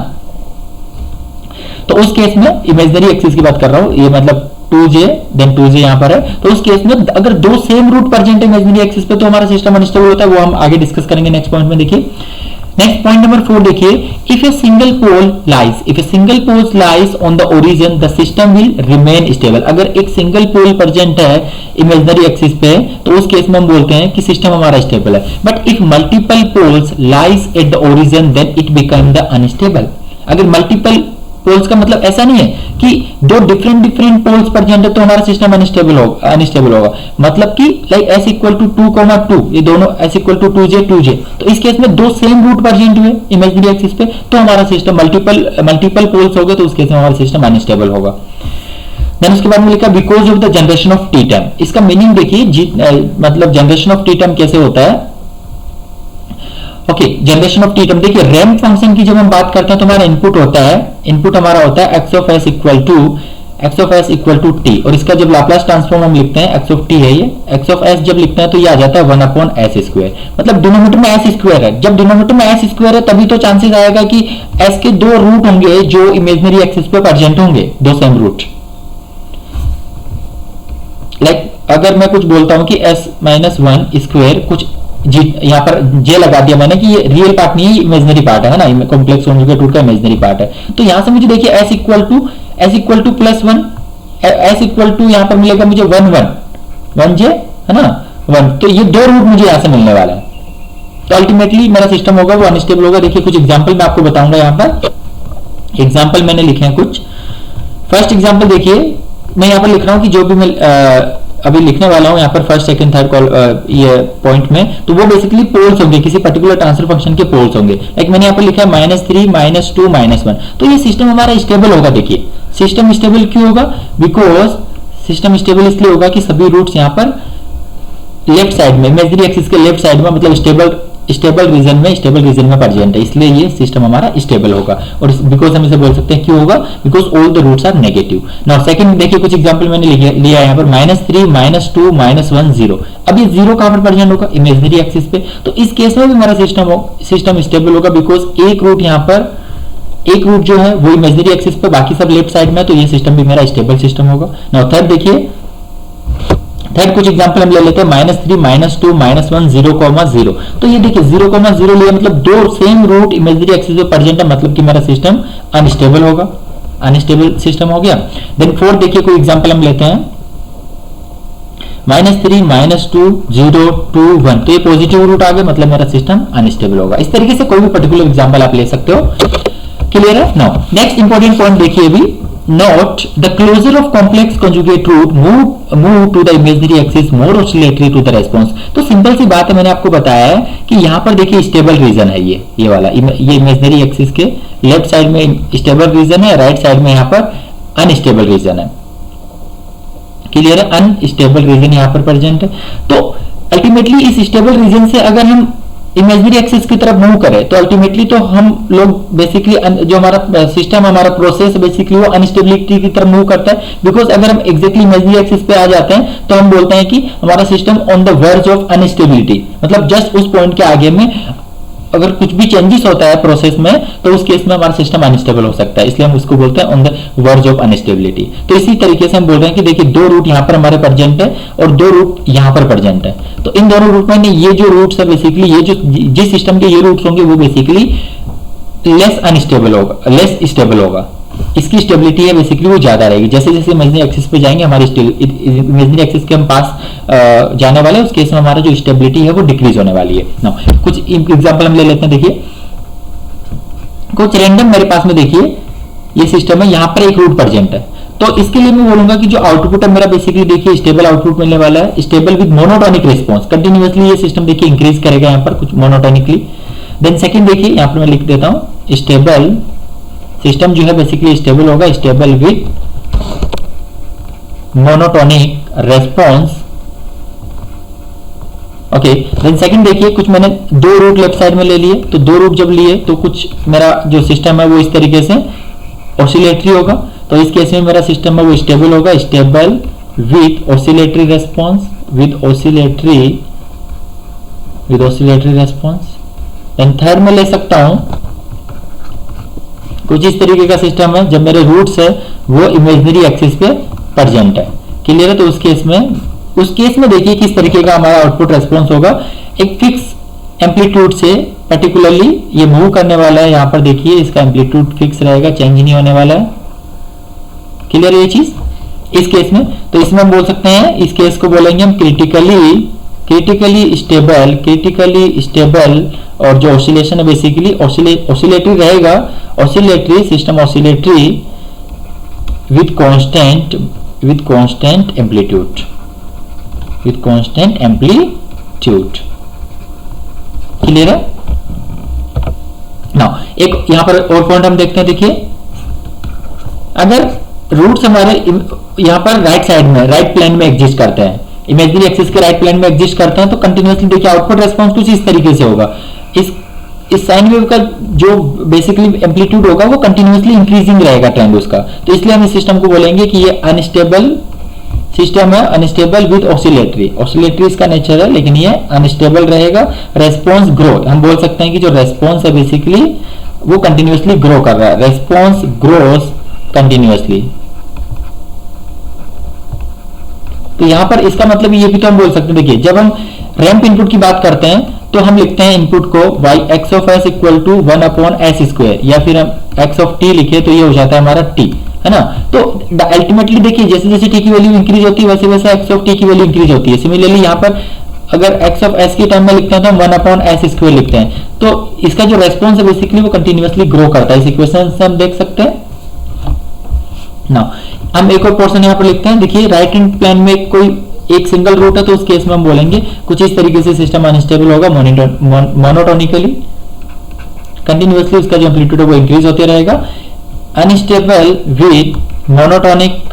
तो उस केस में इमेजिनरी एक्सिस की बात कर रहा हूं, ये मतलब 2j देन 2j यहाँ पर है, तो उस केस में अगर दो सेम रूट प्रेजेंट है इमेजिनरी एक्सिस पे तो हमारा सिस्टम अनस्टेबल होता है, वो हम आगे डिस्कस करेंगे नेक्स्ट पॉइंट में। देखिए नेक्स्ट पॉइंट नंबर 4 देखिए, if a single pole lies on the origin the system will remain stable. अगर एक सिंगल पोल प्रेजेंट है इमेजिनरी एक्सिस पे तो उस केस में हम बोलते हैं कि सिस्टम हमारा स्टेबल है। But if multiple poles lies at the origin then it become the unstable. अगर मल्टीपल पोल्स का मतलब ऐसा नहीं है कि दो डिफरेंट पोल्स प्रेजेंट है तो हमारा सिस्टम अनस्टेबल होगा, मतलब कि लाइक s इक्वल टू 2,2 ये दोनों s इक्वल टू 2j, तो इस केस में दो सेम रूट प्रेजेंट हुए इमेजिनरी एक्सिस पे तो हमारा सिस्टम मल्टीपल पोल्स हो गए तो उस केस में हमारा सिस्टम अनस्टेबल होगा। देन उसके बाद में लिखा because of the generation of T time. इसका मीनिंग देखिए मतलब जनरेशन ऑफ टी टाइम कैसे होता है। Okay generation of T time देखिए, रैंप फंक्शन की जब हम बात करते हैं तो हमारा इनपुट हमारा होता है x of s equal to t, और इसका जब लाप्लास ट्रांसफॉर्म हम लिखते हैं x ऑफ t है, ये x ऑफ s जब लिखते हैं तो ये आ जाता है 1/s², मतलब डिनोमिनेटर में s² है। जब डिनोमिनेटर में s² है तभी तो चांसेस आएगा कि s के दो रूट होंगे जो इमेजिनरी एक्सिस पे प्रेजेंट होंगे, दो सेम रूट। लाइक अगर मैं कुछ बोलता हूं कि s-1² कुछ यहाँ पर j लगा दिया मैंने कि ये रियल पार्ट नहीं है, इमेजिनरी पार्ट है ना, कॉम्प्लेक्स कंजुगेट रूट का इमेजिनरी पार्ट है। तो यहां से मुझे देखिए s equal to +1, s equal to यहाँ पर मिलेगा मुझे 1 1j है ना 1, तो ये 2 रूट मुझे यहां से मिलने वाला है, तो अल्टीमेटली मेरा सिस्टम होगा वो अनस्टेबल होगा। देखिए कुछ एग्जांपल मैं आपको बताऊंगा, यहाँ पर एग्जांपल मैंने लिखे हैं कुछ। फर्स्ट एग्जांपल देखिए, मैं यहाँ पर लिख रहा हूँ कि जो भी मैं अभी लिखने वाला हूँ यहाँ पर फर्स्ट सेकंड थर्ड कॉल ये पॉइंट में, तो वो बेसिकली पोल्स होंगे, किसी पर्टिकुलर ट्रांसफर फंक्शन के पोल्स होंगे। लाइक मैंने यहाँ पर लिखा है -3 -2 -1, तो ये सिस्टम हमारा स्टेबल होगा। देखिए सिस्टम स्टेबल क्यों होगा, बिकॉज सिस्टम स्टेबल इसलिए होगा कि सभी रूट्स यहाँ पर लेफ्ट साइड में, इमेजिनरी एक्सिस के लेफ्ट साइड में, मतलब स्टेबल रीजन में प्रेजेंट है, इसलिए ये सिस्टम हमारा स्टेबल होगा। और बिकॉज हम इसे बोल सकते हैं क्यों होगा, because all the roots are negative. Now second देखिए कुछ एग्जांपल मैंने लिया यहाँ पर -3 -2 -1 0। अब ये 0 कहां पर प्रेजेंट होगा, इमेजिनरी एक्सिस पे, तो इस केस में भी हमारा सिस्टम स्टेबल होगा, बिकॉज एक रूट यहाँ पर, एक रूट जो है वो इमेजिनरी एक्सिस पे, बाकी सब लेफ्ट साइड में, तो ये सिस्टम भी मेरा स्टेबल सिस्टम होगा। नाउ थर्ड देखिए, थर्ड कुछ एग्जांपल हम ले लेते हैं, -3 -2 -1 0,0। तो ये देखिए 0,0 लिया, मतलब दो सेम रूट इमेजिनरी एक्सिस पे प्रेजेंट है, मतलब कि मेरा सिस्टम अनस्टेबल होगा, अनस्टेबल सिस्टम हो गया। देन फोर्थ देखिए कोई एग्जांपल हम लेते हैं, -3 -2 0 2 1, तो ये पॉजिटिव रूट आ गया, मतलब मेरा सिस्टम अनस्टेबल होगा। इस तरीके से कोई भी पर्टिकुलर एग्जांपल आप ले सकते हो। क्लियर है। नाउ नेक्स्ट इंपॉर्टेंट पॉइंट देखिए अभी, note the closure of complex conjugate root move to the imaginary axis more oscillatory to the response। तो सिंपल सी बात है, मैंने आपको बताया है कि यहाँ पर देखिए स्टेबल रीजन है, ये वाला, ये इमेजिनरी एक्सिस के लेफ्ट साइड में स्टेबल रीजन है, राइट साइड में यहाँ पर अनस्टेबल रीजन है। क्लियर है, अनस्टेबल रीजन यहाँ पर प्रेजेंट है। तो अल्टीमेटली इस स्टेबल रीजन से अगर हम इमेजिनरी एक्सिस की तरफ मूव करें तो अल्टीमेटली तो हम लोग बेसिकली जो हमारा सिस्टम, हमारा प्रोसेस बेसिकली वो अनस्टेबिलिटी की तरफ मूव करता है। बिकॉज अगर हम एग्जैक्टली इमेजिनरी एक्सिस पे आ जाते हैं तो हम बोलते हैं कि हमारा system on the verge of instability, मतलब जस्ट उस पॉइंट के आगे में अगर कुछ भी चेंजेस होता है प्रोसेस में तो उस केस में हमारा सिस्टम अनस्टेबल हो सकता है, इसलिए हम उसको बोलते हैं on the verge of instability. तो इसी तरीके से हम बोल रहे हैं कि देखिए 2 रूट यहाँ पर हमारे प्रेजेंट है और 2 रूट यहाँ पर प्रेजेंट है, तो इन दोनों रूट में ये जो रूट्स है बेसिकली, ये जो जिस सिस्टम के ये रूट्स होंगे वो बेसिकली लेस अनस्टेबल होगा, लेस स्टेबल होगा, इसकी स्टेबिलिटी है बेसिकली वो ज्यादा रहेगी। जैसे जैसे इमेजिनरी एक्सिस पे जाएंगे, हमारी इमेजिनरी एक्सिस के हम पास जाने वाले हैं, उस केस में हमारा जो स्टेबिलिटी है वो डिक्रीज होने वाली है। नाउ कुछ एग्जांपल हम ले लेते हैं। देखिए कुछ रैंडम मेरे पास में, देखिए ये सिस्टम है, यहाँ पर एक रूट प्रेजेंट है, तो इसके लिए मैं बोलूंगा कि जो आउटपुट है मेरा बेसिकली देखिए स्टेबल आउटपुट मिलने वाला है, stable with monotonic response, continuously ये सिस्टम देखिए इंक्रीज करेगा यहाँ पर कुछ मोनोटोनिकली। देन सेकंड देखिए यहाँ पर मैं लिख देता हूँ, स्टेबल सिस्टम जो है बेसिकली स्टेबल होगा, stable with monotonic response. Okay, then second देखिए कुछ मैंने 2 रूट लेफ्ट साइड में ले लिए, तो 2 रूट जब लिए तो कुछ मेरा जो सिस्टम है वो इस तरीके से ऑसिलेटरी होगा, तो इस केस में मेरा सिस्टम है वो स्टेबल होगा, stable with oscillatory response, with oscillatory response. Then third में ले सकता हूं कुछ इस तरीके का सिस्टम है, जब मेरे रूट्स है वो इमेजिनरी एक्सिस पे प्रेजेंट है। क्लियर है, तो उस केस में देखिए किस तरीके का हमारा आउटपुट रेस्पॉन्स होगा, एक फिक्स एम्पलीट्यूड से पर्टिकुलरली ये मूव करने वाला है। यहाँ पर देखिए इसका एम्पलीट्यूड फिक्स रहेगा, चेंज नहीं होने वाला है। क्लियर है ये चीज इस केस में, तो इसमें हम बोल सकते हैं, इस केस को बोलेंगे हम क्रिटिकली स्टेबल, और जो ऑसिलेशन है बेसिकली ऑसिलेटरी रहेगा, oscillatory system, oscillatory with constant amplitude, clear है। नाउ एक यहां पर और पॉइंट हम देखते हैं। देखिए अगर रूट्स हमारे यहां पर राइट साइड में, राइट प्लेन में एग्जिस्ट करते हैं, इमेजिनरी एक्सिस के राइट प्लेन में एग्जिस्ट करते हैं, तो कंटिन्यूअसली देखिए आउटपुट रेस्पॉन्स कुछ इस तरीके से होगा। इस साइन वेव का जो बेसिकली एम्पलीट्यूड होगा वो कंटिन्यूअसली इंक्रीजिंग रहेगा ट्रेंड उसका, तो इसलिए हम इस सिस्टम को बोलेंगे कि ये अनस्टेबल सिस्टम है, अनस्टेबल विद ऑसिलेटरी। ऑसिलेटरी इसका नेचर है लेकिन ये अनस्टेबल रहेगा। रेस्पॉन्स ग्रो, हम बोल सकते हैं कि जो रेस्पॉन्स है बेसिकली वो कंटिन्यूअसली ग्रो कर रहा है, रेस्पॉन्स ग्रोस कंटिन्यूअसली। तो यहां पर इसका मतलब ये भी तो हम बोल सकते हैं, देखिए जब हम रैंप इनपुट की बात करते हैं तो हम लिखते हैं इनपुट को y x of s equal to 1/s square, या फिर हम x of t लिखे तो ये हो जाता है हमारा t, है ना। तो अल्टीमेटली देखिए जैसे जैसे टी की वैल्यू इंक्रीज होती है वैसे वैसे एक्स ऑफ टी की वैल्यू इंक्रीज होती है। सिमिलरली यहाँ पर अगर एक्स ऑफ एस की टर्म में लिखते हैं तो हम 1/s² लिखते हैं। तो इसका जो रेस्पॉन्स है बेसिकली वो कंटिन्यूअसली ग्रो करता है। इस इक्वेशन से हम देख सकते हैं ना। हम एक और पोर्शन यहाँ पर लिखते हैं, देखिए राइट हैंड प्लेन में कोई एक सिंगल रूट है तो उस केस में हम बोलेंगे कुछ इस तरीके से सिस्टम अनस्टेबल होगा, मोनोटोनिकली कंटिन्यूअसली उसका जो एम्पलीट्यूड है वो इंक्रीज होते रहेगा। Unstable with monotonic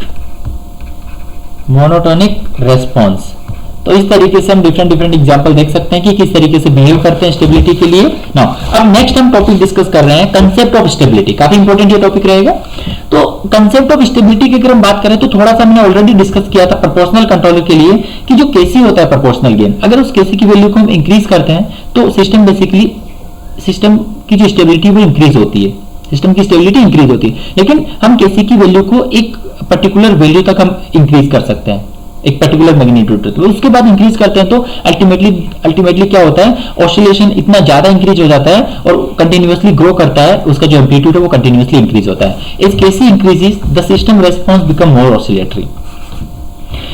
response. तो इस तरीके से हम डिफरेंट एग्जांपल देख सकते हैं कि किस तरीके से बिहेव करते हैं स्टेबिलिटी के लिए। नाउ अब नेक्स्ट हम टॉपिक डिस्कस कर रहे हैं कंसेप्ट ऑफ स्टेबिलिटी। काफी इंपॉर्टेंट ये टॉपिक रहेगा। तो कंसेप्ट ऑफ स्टेबिलिटी की अगर हम बात करें तो थोड़ा सा हमने ऑलरेडी डिस्कस किया था प्रोपोर्शनल कंट्रोलर के लिए कि जो केसी होता है प्रोपोर्शनल गेन, अगर उस केसी की वैल्यू को हम इंक्रीज करते हैं तो सिस्टम की जो स्टेबिलिटी वो इंक्रीज होती है, सिस्टम की स्टेबिलिटी इंक्रीज होती है। लेकिन हम केसी की वैल्यू को एक पर्टिकुलर वैल्यू तक हम इंक्रीज कर सकते हैं, एक पर्टिकुलर मैग्नीट्यूड, तो उसके बाद इंक्रीज करते हैं तो अल्टीमेटली क्या होता है, ऑसिलेशन इतना ज्यादा इंक्रीज हो जाता है और कंटिन्यूअसली ग्रो करता है, उसका जो एम्पलीट्यूड है वो कंटिन्यूअसली इंक्रीज होता है। इस KC increases the system response become more oscillatory.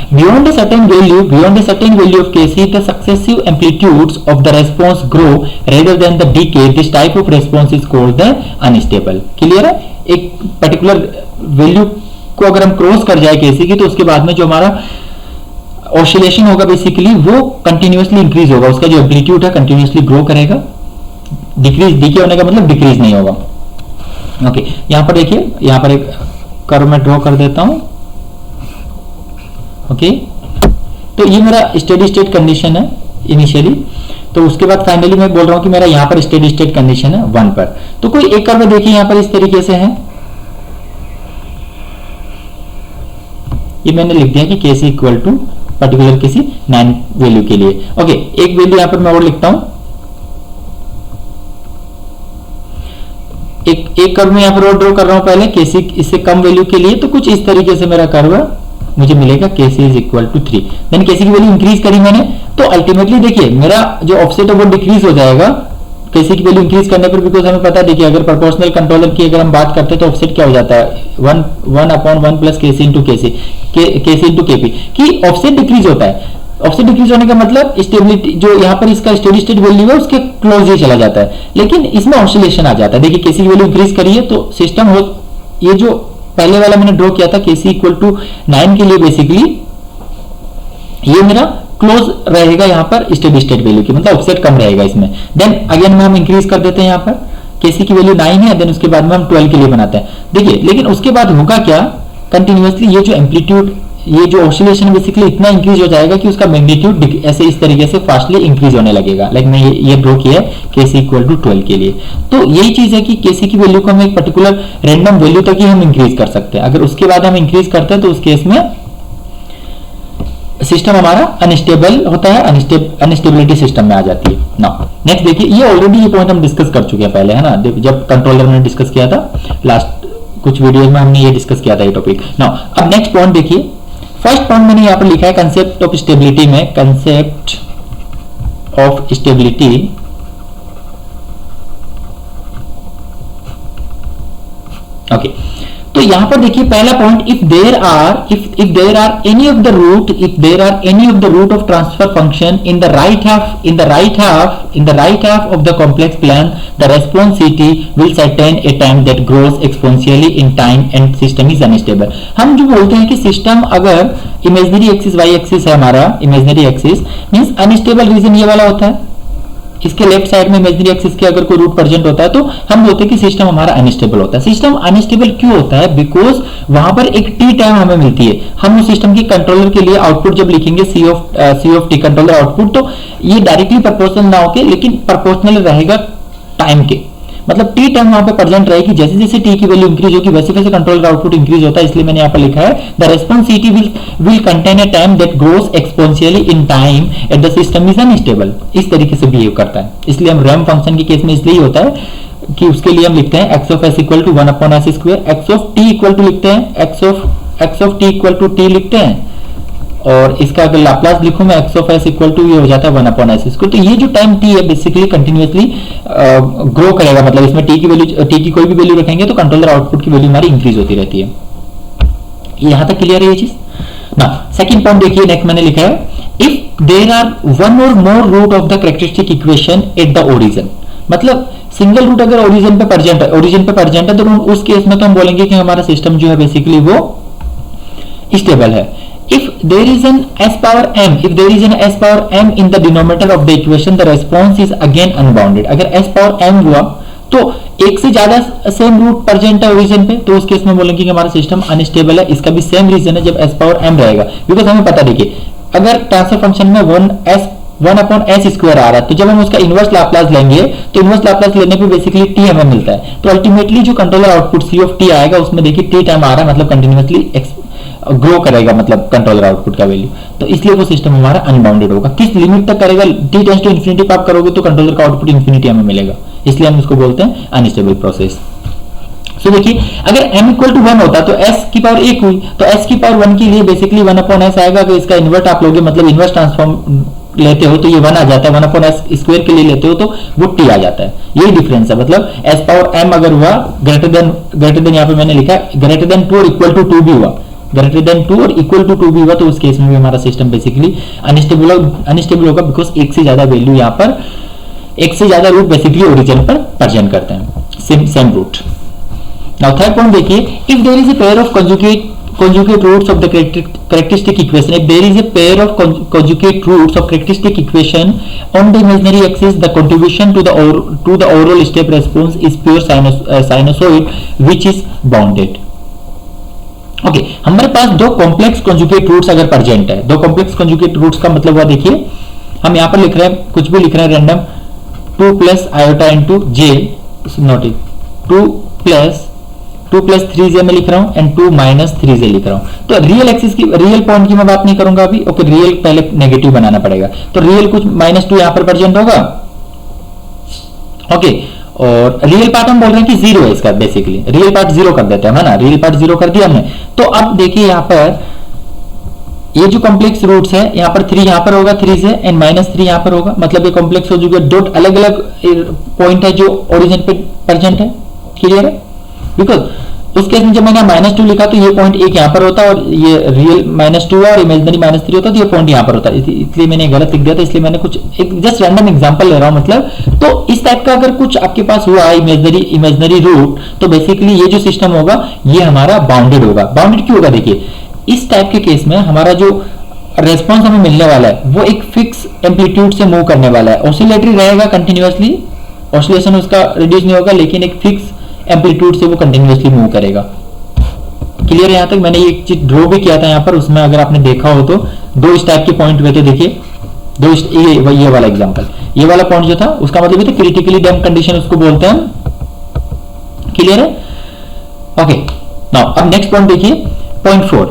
Beyond a certain value of Kc, the successive amplitudes of the response grow rather than the decay. This type of response is called the unstable. Clear है? एक पर्टिकुलर वैल्यू को अगर हम क्रॉस कर जाए Kc की तो उसके बाद में जो हमारा ऑसिलेशन होगा बेसिकली वो कंटिन्यूअसली इंक्रीज होगा, उसका जो एम्पलीट्यूड है कंटिन्यूअसली ग्रो करेगा। डिके होने का मतलब डिक्रीज नहीं होगा। ओके, यहां पर देखिए, यहां पर एक कर्व मैं ड्रॉ कर देता हूं। ओके, तो ये मेरा स्टेडी स्टेट कंडीशन है इनिशियली, तो उसके बाद फाइनली मैं बोल रहा हूं कि मेरा यहां पर स्टेडी स्टेट कंडीशन है 1 पर। तो कोई एक कर्व देखिए यहां पर इस तरीके से है, ये मैंने लिख दिया कि Kc इक्वल टू पर्टिकुलर किसी 9 वैल्यू के लिए। ओके, एक वैल्यू यहां पर मैं और लिखता हूं, एक कर्व में यहां पर और ड्रॉ कर रहा हूं पहले Kc इससे कम वैल्यू के लिए, तो कुछ इस तरीके से मेरा कर्व मुझे मिलेगा Kc is equal to 3। Then Kc की वैल्यू इंक्रीज करी मैंने, तो अल्टीमेटली देखिए मेरा जो ऑफसेट है वो डिक्रीज हो जाएगा Kc की वैल्यू इंक्रीज करने पर, बिकॉज हमें पता है देखिए अगर प्रोपोर्शनल कंट्रोलर की अगर हम बात करते हैं तो ऑफसेट क्या हो जाता है 1/1 प्लस Kc इंटू Kp कि ऑफसेट डिक्रीज होता है। ऑफसेट डिक्रीज होने का मतलब स्टेबिलिटी जो यहाँ पर इसका स्टेडी स्टेट वैल्यू है उसके क्लोज ही चला जाता है, लेकिन इसमें ऑसिलेशन आ जाता है। देखिए Kc की वैल्यू इंक्रीज करिए तो सिस्टम हो, ये जो पहले वाला मैंने ड्रॉ किया था Kc इक्वल टू 9 के लिए, बेसिकली ये मेरा क्लोज रहेगा यहाँ पर स्टेडी स्टेट वैल्यू की, मतलब ऑफसेट कम रहेगा इसमें। देन अगेन में हम इंक्रीज कर देते हैं, यहाँ पर Kc की वैल्यू 9 है, देन उसके बाद में हम 12 के लिए बनाते हैं। देखिए लेकिन उसके बाद होगा क्या, कंटिन्यूअसली ये जो एम्पलीट्यूड, ये जो ऑसिलेशन बेसिकली इतना इंक्रीज हो जाएगा कि उसका मैग्नीट्यूड ऐसे इस तरीके से फास्टली इंक्रीज होने लगेगा। लाइक मैं ये ड्रॉ किया है Kc इक्वल टू 12 के लिए। तो यही चीज है कि Kc की वैल्यू को हम एक पर्टिकुलर रैंडम वैल्यू तक ही हम इंक्रीज कर सकते हैं। अगर उसके बाद हम इंक्रीज करते हैं तो उस केस में सिस्टम हमारा अनस्टेबल होता है, अनस्टेबिलिटी सिस्टम में आ जाती है। नाउ नेक्स्ट देखिए, ये ऑलरेडी ये पॉइंट हम डिस्कस कर चुके हैं पहले, है ना, जब कंट्रोलर में डिस्कस किया था लास्ट कुछ वीडियोस में हमने ये डिस्कस किया था ये टॉपिक। नाउ अब नेक्स्ट पॉइंट देखिए, फर्स्ट पॉइंट मैंने यहां पर लिखा है कंसेप्ट ऑफ स्टेबिलिटी में, कंसेप्ट ऑफ स्टेबिलिटी ओके। तो यहां पर देखिए पहला point, if there are any of the root of transfer function in the right half of the complex plane, the response Ct will certain a time that grows exponentially in time and system is unstable. हम जो बोलते हैं कि सिस्टम अगर इमेजिनरी एक्सिस वाई एक्सिस है, हमारा imaginary axis means unstable region ये वाला होता है, इसके लेफ्ट साइड में इमेजिनरी एक्सिस के अगर कोई रूट प्रेजेंट होता है तो हम बोलते हैं कि सिस्टम हमारा अनस्टेबल होता है। सिस्टम अनस्टेबल क्यों होता है, बिकॉज वहां पर एक टी टाइम हमें मिलती है। हम उस सिस्टम की कंट्रोलर के लिए आउटपुट जब लिखेंगे सी ऑफ टी कंट्रोलर आउटपुट, तो ये डायरेक्टली प्रोपोर्शनल ना होके लेकिन प्रोपोर्शनल रहेगा टाइम के, मतलब टी टाइम वहां पे प्रेजेंट रहेगी। जैसे जैसे टी की वैल्यू इंक्रीज होगी वैसे वैसे कंट्रोलर आउटपुट इंक्रीज होता है, इसलिए मैंने यहाँ पर लिखा है the response Ct will contain a time that grows exponentially in time at the system is unstable. इस तरीके से बिहेव करता है, इसलिए हम रैंप फंक्शन के केस में इसलिए होता है कि उसके लिए हम लिखते हैं x of s equal to 1/s², x of t equal to लिखते हैं x of t equal to t लिखते हैं, और इसका अगर लाप्लास लिखूं मैं x of s equal to ये हो जाता है 1/s²। तो ये जो टाइम t है बेसिकली कंटिन्यूअसली ग्रो करेगा, मतलब इसमें t की कोई भी वैल्यू रखेंगे तो कंट्रोलर आउटपुट की वैल्यू हमारी इंक्रीज होती रहती है। यहां तक क्लियर है ये चीज ना। सेकंड पॉइंट देखिए, नेक्स्ट मैंने लिखा है इफ देयर आर वन और more root of the characteristic equation at the origin, मतलब सिंगल रूट अगर ओरिजिन पे प्रेजेंट है तो उस केस में तो हम बोलेंगे कि हमारा सिस्टम जो है बेसिकली वो स्टेबल है। if there is an s power m in the denominator of the equation, the response is again unbounded। अगर s power m हुआ तो एक से ज्यादा सेम रूट प्रेजेंट है ओरिजिन पे, तो उस केस में बोलेंगे कि हमारा सिस्टम अनस्टेबल है। इसका भी सेम रीजन है जब s पावर m रहेगा, बिकॉज हमें पता, देखिए अगर ट्रांसफर फंक्शन में 1/s स्क्वायर आ रहा है, तो जब हम उसका इनवर्स लाप्लास लेंगे तो इनवर्स लाप्लास लेने पे बेसिकली t हमें मिलता है। तो अल्टीमेटली जो controller output c of t आएगा उसमें देखिए t टाइम आ रहा है, मतलब कंटिन्यूअसली ग्रो करेगा, मतलब कंट्रोलर आउटपुट का वैल्यू, तो इसलिए वो सिस्टम हमारा अनबाउंडेड होगा। किस लिमिट तक करेगा, t टेंड्स टू इंफिनिटी आप करोगे तो कंट्रोलर का आउटपुट इंफिनिटी हमें मिलेगा, इसलिए हम इसको बोलते हैं अनस्टेबल प्रोसेस। सो देखिए अगर m इक्वल टू 1 होता तो s की पावर 1 हुई, तो s की पावर 1 के लिए बेसिकली 1/s आएगा। अगर इसका इन्वर्ट आप लोगे, मतलब इन्वर्स ट्रांसफॉर्म लेते हो तो ये 1 आ जाता है, 1/s स्क्वायर के लिए लेते हो तो वो t आ जाता है। यही डिफरेंस है, मतलब s पावर m अगर हुआ ग्रेटर देन यहाँ पे मैंने लिखा ग्रेटर देन 2 और इक्वल टू 2 भी हुआ, ग्रेटर देन 2 और इक्वल टू 2 भी हुआ, तो उस केस में भी हमारा सिस्टम बेसिकली अनस्टेबल होगा, बिकॉज एक से ज्यादा वैल्यू यहाँ पर, एक से ज्यादा रूट बेसिकली ओरिजिन पर प्रेजेंट करते हैं, same root. Now third point देखिए, if there is a pair of conjugate roots of the characteristic equation, if there is a pair of conjugate roots of characteristic equation on the imaginary axis, the contribution to the overall step response is pure sinusoid which is bounded। Okay, हमारे पास दो कॉम्प्लेक्स कॉन्जुगेट रूट्स अगर प्रेजेंट है, दो कॉम्प्लेक्स कॉन्जुगेट रूट्स का मतलब हुआ, देखिए हम यहाँ पर लिख रहे हैं, कुछ भी लिख रहे हैं random 2 plus iota into J, not it 2 plus 3j में लिख रहा हूं एंड 2 माइनस 3j लिख रहा हूं। तो रियल एक्सिस की, रियल पॉइंट की मैं बात नहीं करूंगा अभी, ओके रियल पहले नेगेटिव बनाना पड़ेगा, तो रियल कुछ -2 यहां पर प्रेजेंट होगा, ओके और रियल पार्ट हम बोल रहे हैं कि 0 है इसका, बेसिकली रियल पार्ट 0 कर देते हैं, है ना, रियल पार्ट 0 कर दिया हमने। तो अब देखिए यहाँ पर ये जो कॉम्प्लेक्स रूट्स है, यहाँ पर 3 यहाँ पर होगा 3j एंड -3 यहाँ पर होगा, मतलब ये कॉम्प्लेक्स हो चुके दो अलग अलग पॉइंट है जो ओरिजिन पे प्रेजेंट है, क्लियर है। बिकॉज उस केस में जब मैंने -2 लिखा तो ये पॉइंट एक यहाँ पर होता और ये रियल -2 और इमेजिनरी -3 होता, तो ये पॉइंट यहाँ पर होता, इसलिए मैंने गलत लिख दिया था, इसलिए मैंने कुछ एक जस्ट रैंडम एग्जांपल ले रहा हूं, मतलब तो इस टाइप का अगर कुछ आपके पास हुआ इमेजिनरी रूट, तो बेसिकली ये जो सिस्टम होगा ये हमारा बाउंडेड होगा। बाउंडेड क्यों होगा, देखिए इस टाइप के केस में हमारा जो रेस्पॉन्स हमें मिलने वाला है वो एक फिक्स एम्पलीट्यूड से मूव करने वाला है, ऑसिलेटरी रहेगा, कंटिन्यूअसली ऑसिलेशन उसका रिड्यूस नहीं होगा, लेकिन एक फिक्स एम्पलीट्यूड से वो कंटिन्यूअसली मूव करेगा। क्लियर है, यहां तक मैंने एक चीज ड्रॉ भी किया था यहाँ पर, उसमें अगर आपने देखा हो तो दो इस टाइप के पॉइंट हुए थे, देखिए दो ये वाला एग्जांपल, ये वाला पॉइंट जो था उसका मतलब ये था क्रिटिकली डैम्प कंडीशन उसको बोलते हैं, क्लियर है। ओके नाउ अब नेक्स्ट पॉइंट देखिए, point 4,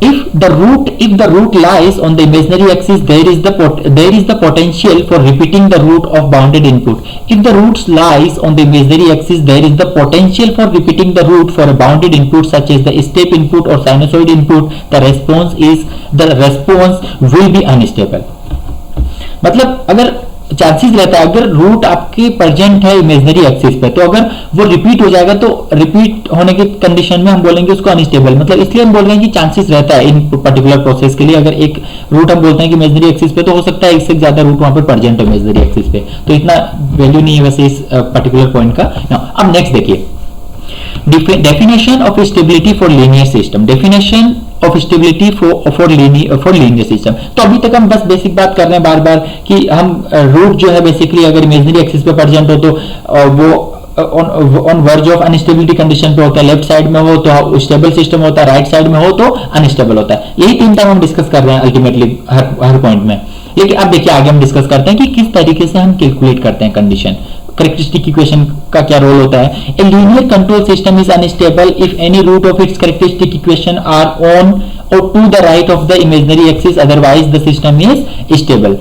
if the root lies on the imaginary axis, there is the potential for repeating the root of bounded input। if the root lies on the imaginary axis, there is the potential for repeating the root for a bounded input such as the step input or sinusoid input। the response will be unstable। मतलब अगर चांसेस रहता है, अगर रूट आपके प्रेजेंट है इमेजिनरी एक्सिस पे, तो अगर वो रिपीट हो जाएगा तो रिपीट होने की कंडीशन में हम बोलेंगे उसको अनस्टेबल। मतलब इसलिए हम बोल रहे हैं कि चांसेस रहता है इन पर्टिकुलर प्रोसेस के लिए, अगर एक रूट हम बोलते हैं कि इमेजिनरी एक्सिस पे, तो हो सकता है एक से ज्यादा रूट वहां पर प्रेजेंट है इमेजिनरी एक्सिस पे, तो इतना वैल्यू नहीं है वैसे इस पर्टिकुलर पॉइंट का। अब नेक्स्ट देखिए, definition of stability for linear system, definition of stability for linear system। तो अभी तक हम बस बेसिक बात कर रहे हैं बार बार कि हम रूट जो है बेसिकली अगर इमेजिनरी एक्सिस पे प्रेजेंट हो तो वो on verge of instability condition पे होता है, लेफ्ट साइड में हो तो स्टेबल सिस्टम होता है, राइट साइड में हो तो अनस्टेबल होता है। यही 3 टर्म हम डिस्कस कर रहे हैं अल्टीमेटली हर पॉइंट में। लेकिन अब देखिए आगे हम डिस्कस करते हैं कि किस तरीके से हम कैलकुलेट करते हैं कंडीशन, कैरेक्टरिस्टिक इक्वेशन का क्या रोल होता है। A linear control system is unstable if any root of its characteristic equation are on और to the right of the imaginary axis, otherwise the system is stable.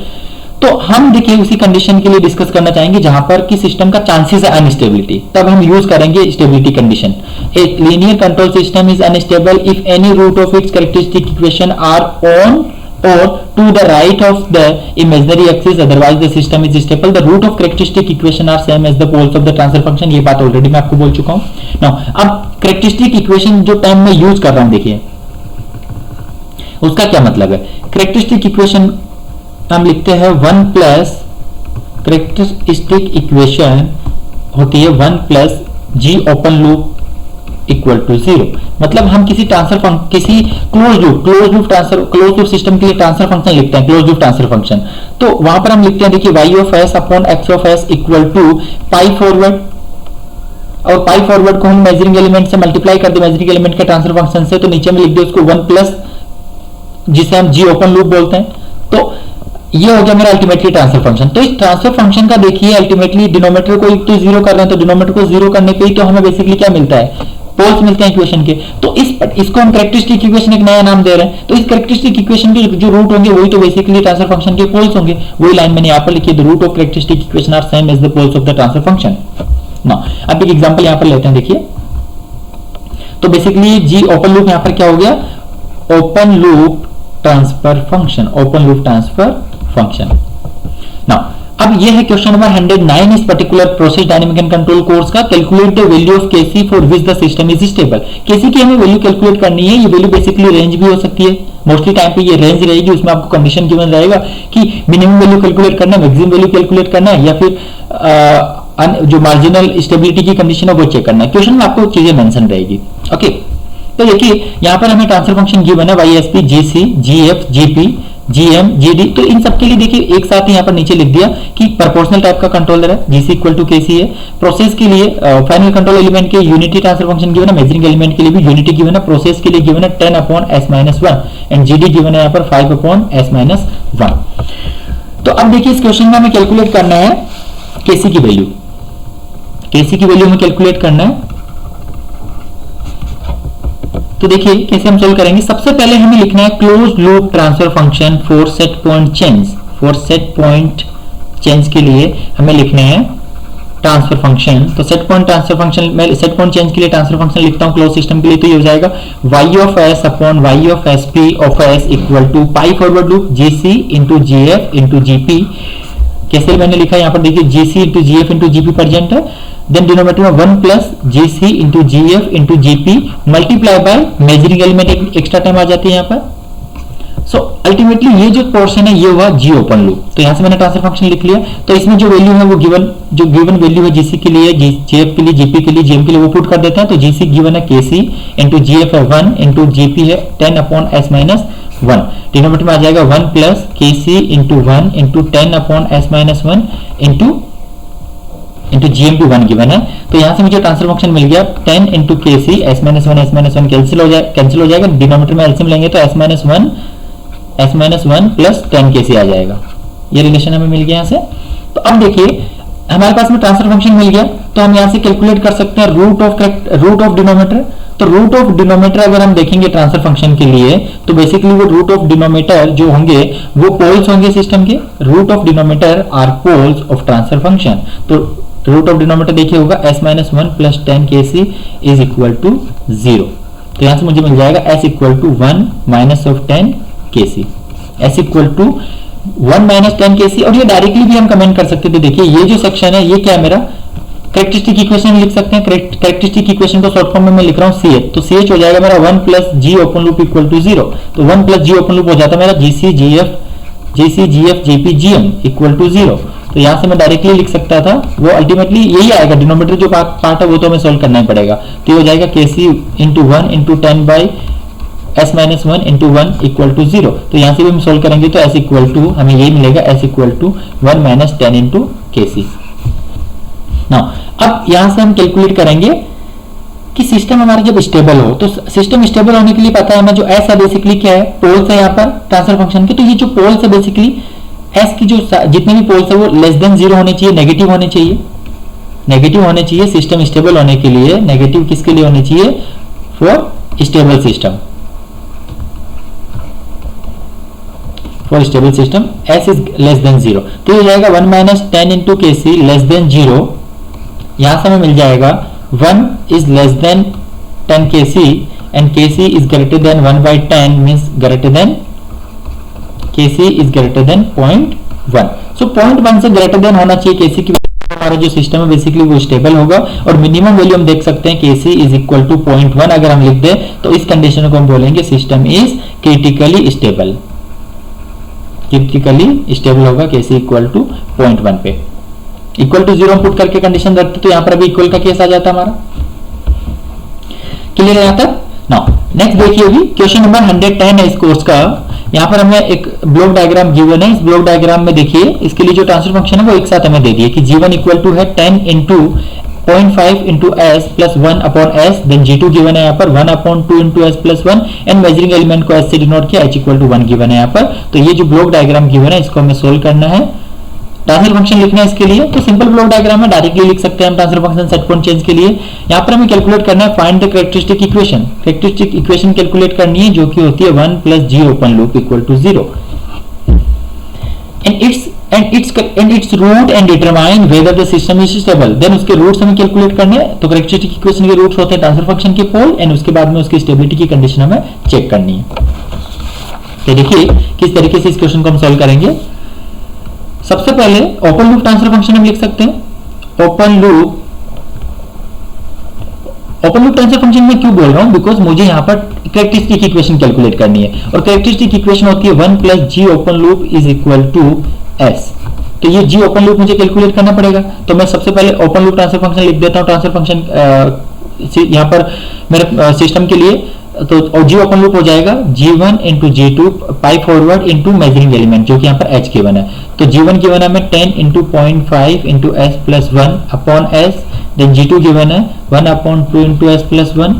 तो हम देखिए उसी कंडीशन के लिए डिस्कस करना चाहेंगे जहां पर कि सिस्टम का चांसेस है अनस्टेबिलिटी, तब हम यूज करेंगे stability condition. A linear control system is unstable if any root of its characteristic equation are on or to the right of the imaginary axis, otherwise the system is stable। the root of characteristic equation are same as the poles of the transfer function। ये बात ऑलरेडी मैं आपको बोल चुका हूं। now अब characteristic equation जो टाइम में यूज कर रहा हूं, देखिए उसका क्या मतलब है? कैरेक्टरिस्टिक इक्वेशन हम लिखते हैं 1 प्लस कैरेक्टरिस्टिक इक्वेशन होती है 1 plus G open loop equal to 0। मतलब हम किसी किसी क्लोज लूप सिस्टम के लिए ट्रांसफर फंक्शन लिखते हैं, क्लोज लूप ट्रांसफर फंक्शन। तो वहां पर हम लिखते हैं, देखिए y of s upon x of s equal to pi forward, और पाई फॉरवर्ड को हम मेजरिंग एलिमेंट से मल्टीप्लाई कर दे मेजरिंग एलिमेंट के ट्रांसफर फंक्शन से, तो नीचे में लिख दे उसको 1 प्लस जिसे हम जी ओपन लूप बोलते हैं। तो ये हो गया मेरा अल्टीमेटली ट्रांसफर फंक्शन। तो इस ट्रांसफर फंक्शन का देखिए अल्टीमेटली डिनोमिनेटर को तो जीरो कर रहे हैं, तो डिनोमिनेटर को जीरो करने पे ही तो हमें बेसिकली क्या मिलता है? पोल्स मिलते हैं इक्वेशन के। तो इसको हम कैरेक्टरिस्टिक इक्वेशन एक नया नाम दे रहे हैं। तो इस कैरेक्टरिस्टिक इक्वेशन के जो रूट होंगे वही तो बेसिकली ट्रांसफर फंक्शन के पोल्स होंगे। वही लाइन मैंने यहाँ पर लिखी है, the root of characteristic equation are same as the poles of the transfer function. ना अब एक एग्जांपल यहाँ पर लेते हैं, देखिए। तो बेसिकली जी ओपन लूप यहाँ पर क्या हो गया? Open loop transfer function, open loop transfer function. Now अब ये है क्वेश्चन नंबर 109 इस particular process dynamic and control course का। Calculate the value of KC for which the system is stable. KC की हमें वैल्यू कैलकुलेट करनी है। ये वैल्यू बेसिकली रेंज भी हो सकती है, मोस्टली टाइम पे ये रेंज रहेगी, उसमें आपको कंडीशन गिवन रहेगा कि मिनिमम वैल्यू कैलकुलेट करना है, मैक्सिमम वैल्यू कैलकुलेट करना है, या फिर जो मार्जिनल स्टेबिलिटी की कंडीशन है वो चेक करना है। क्वेश्चन में आपको चीजें मेंशन रहेगी। ओके, तो देखिए यहाँ पर हमें ट्रांसफर फंक्शन गिवन है YSP, GC, GF, GP, GM, GD। तो इन सबके लिए देखिए एक साथ यहाँ पर नीचे लिख दिया कि प्रोपोर्शनल टाइप का कंट्रोलर है, GC इक्वल टू KC है। प्रोसेस के लिए फाइनल कंट्रोल एलिमेंट के यूनिटी ट्रांसफर फंक्शन गिवन है, मेजरिंग एलिमेंट के लिए भी यूनिटी गिवन है, प्रोसेस के लिए गिवन है 10 upon s-1 and GD given है यहाँ पर 5 अपॉन s-1। तो अब देखिए इस क्वेश्चन में हमें कैलकुलेट करना है KC की वैल्यू। KC की वैल्यू हमें कैलकुलेट करना है। तो देखिए कैसे हम सोल्व करेंगे। सबसे पहले हमें लिखना है close loop transfer function for set point change. For set point change के लिए हमें लिखना है ट्रांसफर फंक्शन। तो सेट पॉइंट ट्रांसफर फंक्शन, मैं सेट पॉइंट चेंज के लिए ट्रांसफर फंक्शन लिखता हूं क्लोज सिस्टम के लिए। तो ये हो जाएगा y of s upon y of sp of s equal to pi forward loop gc into gf into gp। कैसे मैंने लिखा है यहाँ पर देखिए gc into gf into gp present है, देन डिनोमिनेटर में 1 plus gc into gf into gp multiply by measuring element एक एक्स्ट्रा टाइम आ जाती है यहाँ पर। सो अल्टीमेटली ये जो पोर्शन है ये हुआ जी ओपन लूप। तो यहाँ से मैंने ट्रांसफर फंक्शन लिख लिया। तो इसमें जो वैल्यू है वो गिवन वैल्यू है जीसी के लिए, जीएफ के लिए, जीपी के लिए, जीएम के लिए वो पुट कर देते हैं। तो जीसी गिवन है केसी इंटू जीएफ है 1 इंटू जीपी है 10 अपॉन s-1। डिनोमिनेटर में आ जाएगा 1 plus KC into 1 into 10 upon s-1 into GM भी 1 गिवन है। तो यहाँ से मुझे ट्रांसफर फंक्शन मिल गया 10 इंटू केसी s-1 कैंसिल हो जाएगा। डिनोमिनेटर में एलसीएम लेंगे तो s-1 प्लस 10 केसी आ जाएगा। ये रिलेशन हमें मिल गया यहाँ से। तो अब देखिए हमारे पास में ट्रांसफर फंक्शन मिल गया, तो हम यहाँ से कैलकुलेट कर सकते हैं रूट ऑफ डिनोमिनेटर। तो रूट ऑफ डिनोमिनेटर अगर हम देखेंगे ट्रांसफर फंक्शन के लिए, तो बेसिकली वो रूट ऑफ डिनोमिनेटर जो होंगे वो पोल्स होंगे सिस्टम के। Root of denominator are poles of transfer function. तो रूट ऑफ डिनोमिनेटर देखिए होगा s-1 plus 10 KC is equal to 0। तो यहाँ से मुझे मिल जाएगा s equal to 1 minus of 10 KC, s equal to 1 minus 10 KC. और ये डायरेक्टली भी हम कमेंट कर सकते थे। देखिए ये जो सेक्शन है ये क्या है मेरा कैरेक्टरिस्टिक इक्वेशन लिख सकते हैं। कैरेक्टरिस्टिक इक्वेशन को शॉर्ट फॉर्म में मैं लिख रहा हूँ CH। तो CH हो जाएगा मेरा 1 plus G open loop equal to 0। तो 1 प्लस जी ओपन लूप हो जाता है मेरा GC GF GP GM equal to 0। तो यहाँ से मैं डायरेक्टली लिख सकता था, वो अल्टीमेटली यही आएगा। डिनोमिनेटर जो पार्ट है वो तो हमें सोल्व करना ही पड़ेगा। तो ये हो जाएगा KC into 1 into 10 by s-1 into 1 equal to 0। तो यहाँ से भी हम सोल्व करेंगे तो s इक्वल टू हमें यही मिलेगा, s equal to 1 minus 10 into KC. अब यहाँ से हम कैलकुलेट करेंगे कि सिस्टम हमारा जब स्टेबल हो, तो सिस्टम स्टेबल होने के लिए पता है हमें जो s है बेसिकली क्या है, पोल्स है यहाँ पर ट्रांसफर फंक्शन के। तो ये जो पोल्स है बेसिकली s की जो जितने भी पोल्स है वो लेस देन 0 होने चाहिए, नेगेटिव होने चाहिए। नेगेटिव होने चाहिए सिस्टम स्टेबल होने के लिए। नेगेटिव किसके लिए होने चाहिए? For stable system. For stable system s is less than 0। तो ये जाएगा 1 minus 10 into KC less than 0। यहां से हमें मिल जाएगा 1 is less than 10 KC and KC is greater than 1 by 10 means greater than KC is greater than 0.1। So 0.1 से ग्रेटर देन होना चाहिए केसी की हमारा जो सिस्टम है बेसिकली वो स्टेबल होगा। और मिनिमम वैल्यू हम देख सकते हैं Kc इज इक्वल टू 0.1 अगर हम लिख दें तो इस कंडीशन को हम बोलेंगे system is critically stable. Critically stable होगा Kc इक्वल टू 0.1 पे। इक्वल टू 0 पुट करके कंडीशन रखते तो यहां पर अभी इक्वल का केस आ जाता हमारा। क्लियर है यहां तक? नाउ नेक्स्ट देखिए अभी क्वेश्चन नंबर 110 है इस कोर्स का। यहाँ पर हमें एक ब्लॉक डायग्राम गिवन है। इस ब्लॉक डायग्राम में देखिए इसके लिए जो ट्रांसफर फंक्शन है वो एक साथ हमें दे दिए कि g1 इक्वल टू है 10 into 0.5 into s plus 1 upon s, then g2 given है यहाँ पर 1 upon 2 into s plus 1 and measuring element को एस से डिनोट किया, h इक्वल टू 1 गिवन है यहाँ पर। तो ये जो ब्लॉक डायग्राम गिवन है इसको हमें सोल्व करना है। ट्रांसफर फंक्शन लिखना है इसके लिए तो सिंपल ब्लॉक डायग्राम है, डायरेक्टली लिख सकते हैं हम transfer function set point change के लिए। यहाँ पर हमें कैलकुलेट करना है find the characteristic equation. Characteristic equation calculate करनी है जो कि होती है 1 plus G open loop equal to 0 and its root and determine whether the system is stable। Then उसके रूट्स हमें कैलकुलेट करने हैं। तो कैरेक्टरिस्टिक इक्वेशन के रूट्स होते हैं ट्रांसफर फंक्शन के पोल एंड उसके बाद में उसकी स्टेबिलिटी की कंडीशन हमें चेक करनी है। तो देखिए किस तरीके से इस क्वेश्चन को हम सॉल्व करेंगे। सबसे पहले ओपन लूप ट्रांसफर फंक्शन हम लिख सकते हैं। ओपन लूप ट्रांसफर फंक्शन में क्यों बोल रहा हूं, बिकॉज मुझे यहां पर कैरेक्टरिस्टिक इक्वेशन कैलकुलेट करनी है और कैरेक्टरिस्टिक इक्वेशन होती है 1 plus G open loop is equal to s. तो ये जी ओपन लूप मुझे कैलकुलेट करना पड़ेगा। तो मैं सबसे पहले ओपन लूप ट्रांसफर फंक्शन लिख देता हूं। ट्रांसफर फंक्शन यहां पर मेरे सिस्टम के लिए तो जी ओपन लूप हो जाएगा G1 इंटू G2 पाई फॉरवर्ड इंटू मेजरिंग एलिमेंट जो कि यहाँ पर H गिवन है। तो G1 गिवन है हमें 10 into 0.5 into s plus 1 upon s, then G2 given है 1 upon 2 into s plus 1,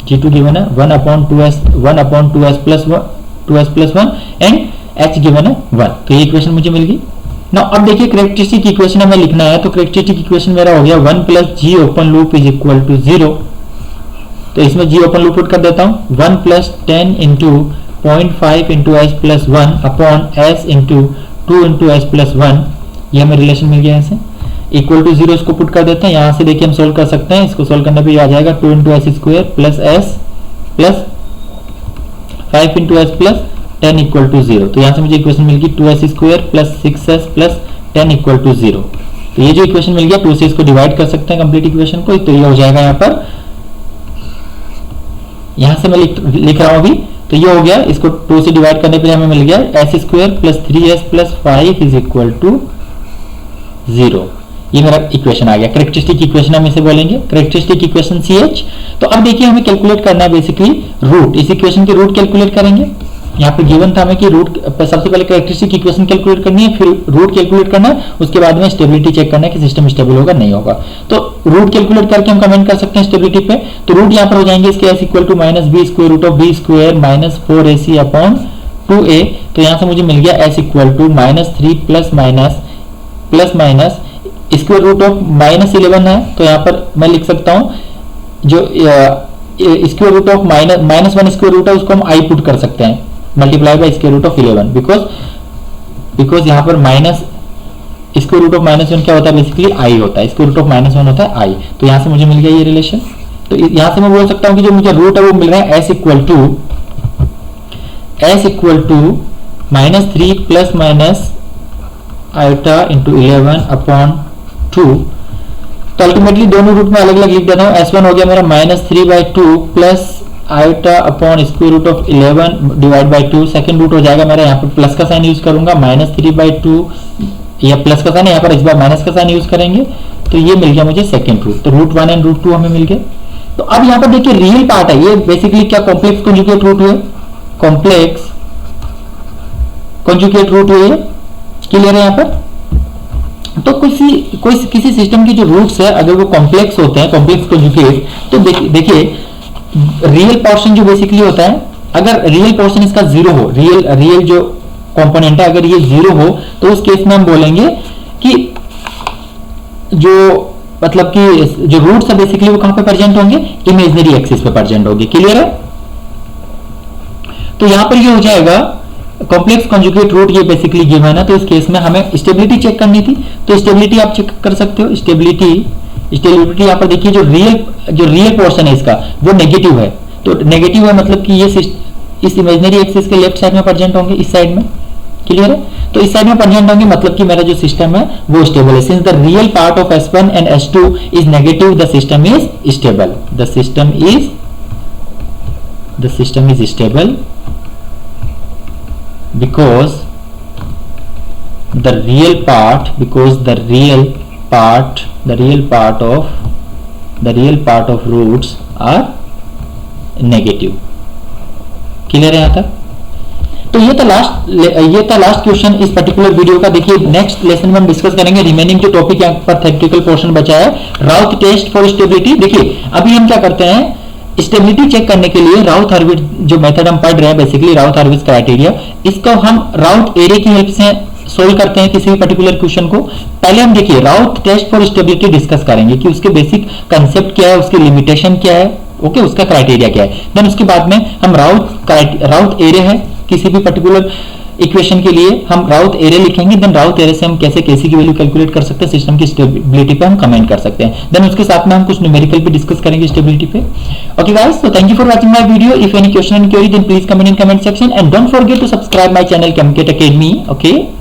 G2 given है 1 upon 2 s plus 1 and H given है 1। तो ये इक्वेशन मुझे मिल गई। ना अब देखिए कैरेक्टरिस्टिक इक्वेशन हमें लिखना है। तो कैरेक्टरिस्टिक इक्वेशन मेरा हो गया 1 plus G open loop is equal to 0। तो इसमें जी ओपन लूप पुट कर देता हूं 1 plus 10 into 0.5 into s plus 1 upon S into 2 into s plus 1। ये हमें रिलेशन मिल गया ऐसे इक्वल टू 0 इसको पुट कर देते हैं। यहां से देखिए हम सोल्व कर सकते हैं। इसको सोल्व करने पे ये आ जाएगा 2 into s square plus S plus 5 into s plus 10 equal to 0। तो यहां से मुझे इक्वेशन मिल गई 2s square plus 6s plus 10 equal to 0। तो ये जो इक्वेशन मिल गया 2 से इसको डिवाइड कर सकते हैं कंप्लीट इक्वेशन को। तो ये हो जाएगा यहाँ पर, यहां से मैं लिख रहा हूं अभी। तो ये हो गया, इसको 2 से डिवाइड करने पे हमें मिल गया s square plus 3s plus 5 is equal to 0। ये मेरा इक्वेशन आ गया। कैरेक्टरिस्टिक इक्वेशन हम इसे बोलेंगे कैरेक्टरिस्टिक इक्वेशन CH। तो अब देखिए हमें कैलकुलेट करना है बेसिकली रूट। इस इक्वेशन के रूट कैलकुलेट करेंगे। यहाँ पे गिवन था हमें कि रूट सबसे पहले कैरेक्टरिस्टिक इक्वेशन कैलकुलेट करनी है, फिर रूट कैलकुलेट करना है, उसके बाद में स्टेबिलिटी चेक करना है कि सिस्टम स्टेबल होगा नहीं होगा। तो रूट कैलकुलेट करके हम कमेंट कर सकते हैं स्टेबिलिटी पे। तो रूट यहाँ पर हो जाएंगे इसके s equal to minus b square root of b square minus 4ac upon 2a। तो यहाँ से मुझे मिल गया S equal to minus 3 plus minus square root of minus 11 है। तो यहाँ पर मैं लिख सकता हूँ जो square root of minus 1 square root है उसको हम आई पुट कर सकते हैं multiply by square root of 11 because यहाँ पर minus square root of minus 1 क्या होता है बेसिकली आई होता है, स्क्वायर रूट ऑफ माइनस 1 होता है आई। तो यहाँ से मुझे मिल गया ये रिलेशन। तो यहाँ से मैं बोल सकता हूँ कि जो मुझे रूट है वो मिल रहा है s equal to minus 3 plus minus iota into 11 upon 2। तो अल्टीमेटली दोनों रूट में अलग अलग लिख देता हूँ। S1 हो गया मेरा minus 3/2 plus iota upon square root of 11 divide by 2। Second root हो जाएगा मेरा, यहाँ पर प्लस का साइन यूज करूंगा माइनस 3/2 या प्लस का साइन, यहाँ पर इस बार माइनस का साइन यूज करेंगे। तो ये मिल गया मुझे सेकंड रूट। तो रूट 1 एंड रूट 2 हमें मिल गए। तो अब यहाँ पर देखिए रियल पार्ट है ये बेसिकली क्या कॉम्प्लेक्स कॉन्जुगेट रूट हुए, कॉम्प्लेक्स कॉन्जुगेट रूट हुए। क्लियर है यहाँ पर? तो किसी सिस्टम के जो रूट्स है अगर वो कॉम्प्लेक्स होते हैं कॉम्प्लेक्स कॉन्जुगेट, तो देखिए रियल पोर्शन जो बेसिकली होता है, अगर रियल पोर्शन इसका 0 हो, रियल जो कंपोनेंट है अगर ये 0 हो तो उस केस में हम बोलेंगे कि जो मतलब कि जो रूट्स है बेसिकली वो कहां पे प्रेजेंट होंगे, इमेजिनरी एक्सिस पे प्रेजेंट होंगे। क्लियर है? तो यहां पर ये हो जाएगा कॉम्प्लेक्स कॉन्जुगेट रूट, ये बेसिकली गिवन है। तो इस केस में हमें स्टेबिलिटी चेक करनी थी। तो स्टेबिलिटी आप चेक कर सकते हो। स्टेबिलिटी यहाँ पर देखिए जो रियल पोर्शन है इसका वो नेगेटिव है। तो नेगेटिव है मतलब कि ये इस इमेजिनरी एक्सिस के लेफ्ट साइड में प्रेजेंट होंगे, इस साइड में। क्लियर है? तो इस साइड में परसेंट होंगे, मतलब कि मेरा जो सिस्टम है वो स्टेबल है। Since the real part of S1 and S2 is negative, the system is stable. The system is stable because the real part of roots are negative। Clear है यहाँ तक? तो ये था लास्ट क्वेश्चन इस पर्टिकुलर वीडियो का। देखिए नेक्स्ट लेसन में हम डिस्कस करेंगे रिमेनिंग जो टॉपिक यहाँ पर थ्योरेटिकल पोर्शन बचा है, राउथ टेस्ट फॉर स्टेबिलिटी। देखिए अभी हम क्या करते हैं, स्टेबिलिटी चेक करने के लिए राउथ हर्विट्ज जो मेथड हम पढ़ रहे हैं, बेसिकली राउथ हर्विट्ज क्राइटेरिया, इसको हम राउथ एरिया की हेल्प से सोल्व करते हैं किसी भी पर्टिकुलर क्वेश्चन को। पहले हम देखिए Routh test for stability discuss करेंगे कि उसके बेसिक कंसेप्ट क्या है, उसकी लिमिटेशन क्या है, ओके, उसका क्राइटेरिया क्या है। देन उसके बाद में हम राउथ एरिया है किसी भी पर्टिकुलर इक्वेशन के लिए हम राउथ एरिया लिखेंगे। देन राउथ एरिया से हम कैसे केसी की वैल्यू कैलकुलेट कर सकते हैं, सिस्टम की स्टेबिलिटी पे हम कमेंट कर सकते हैं। देन उसके साथ में हम कुछ न्यूमेरिकल भी डिस्कस करेंगे स्टेबिलिटी पे। Okay guys, so thank you for watching my video. If any question and query then please comment in comment section and don't forget to subscribe my channel केमकेट अकेडमी। ओके।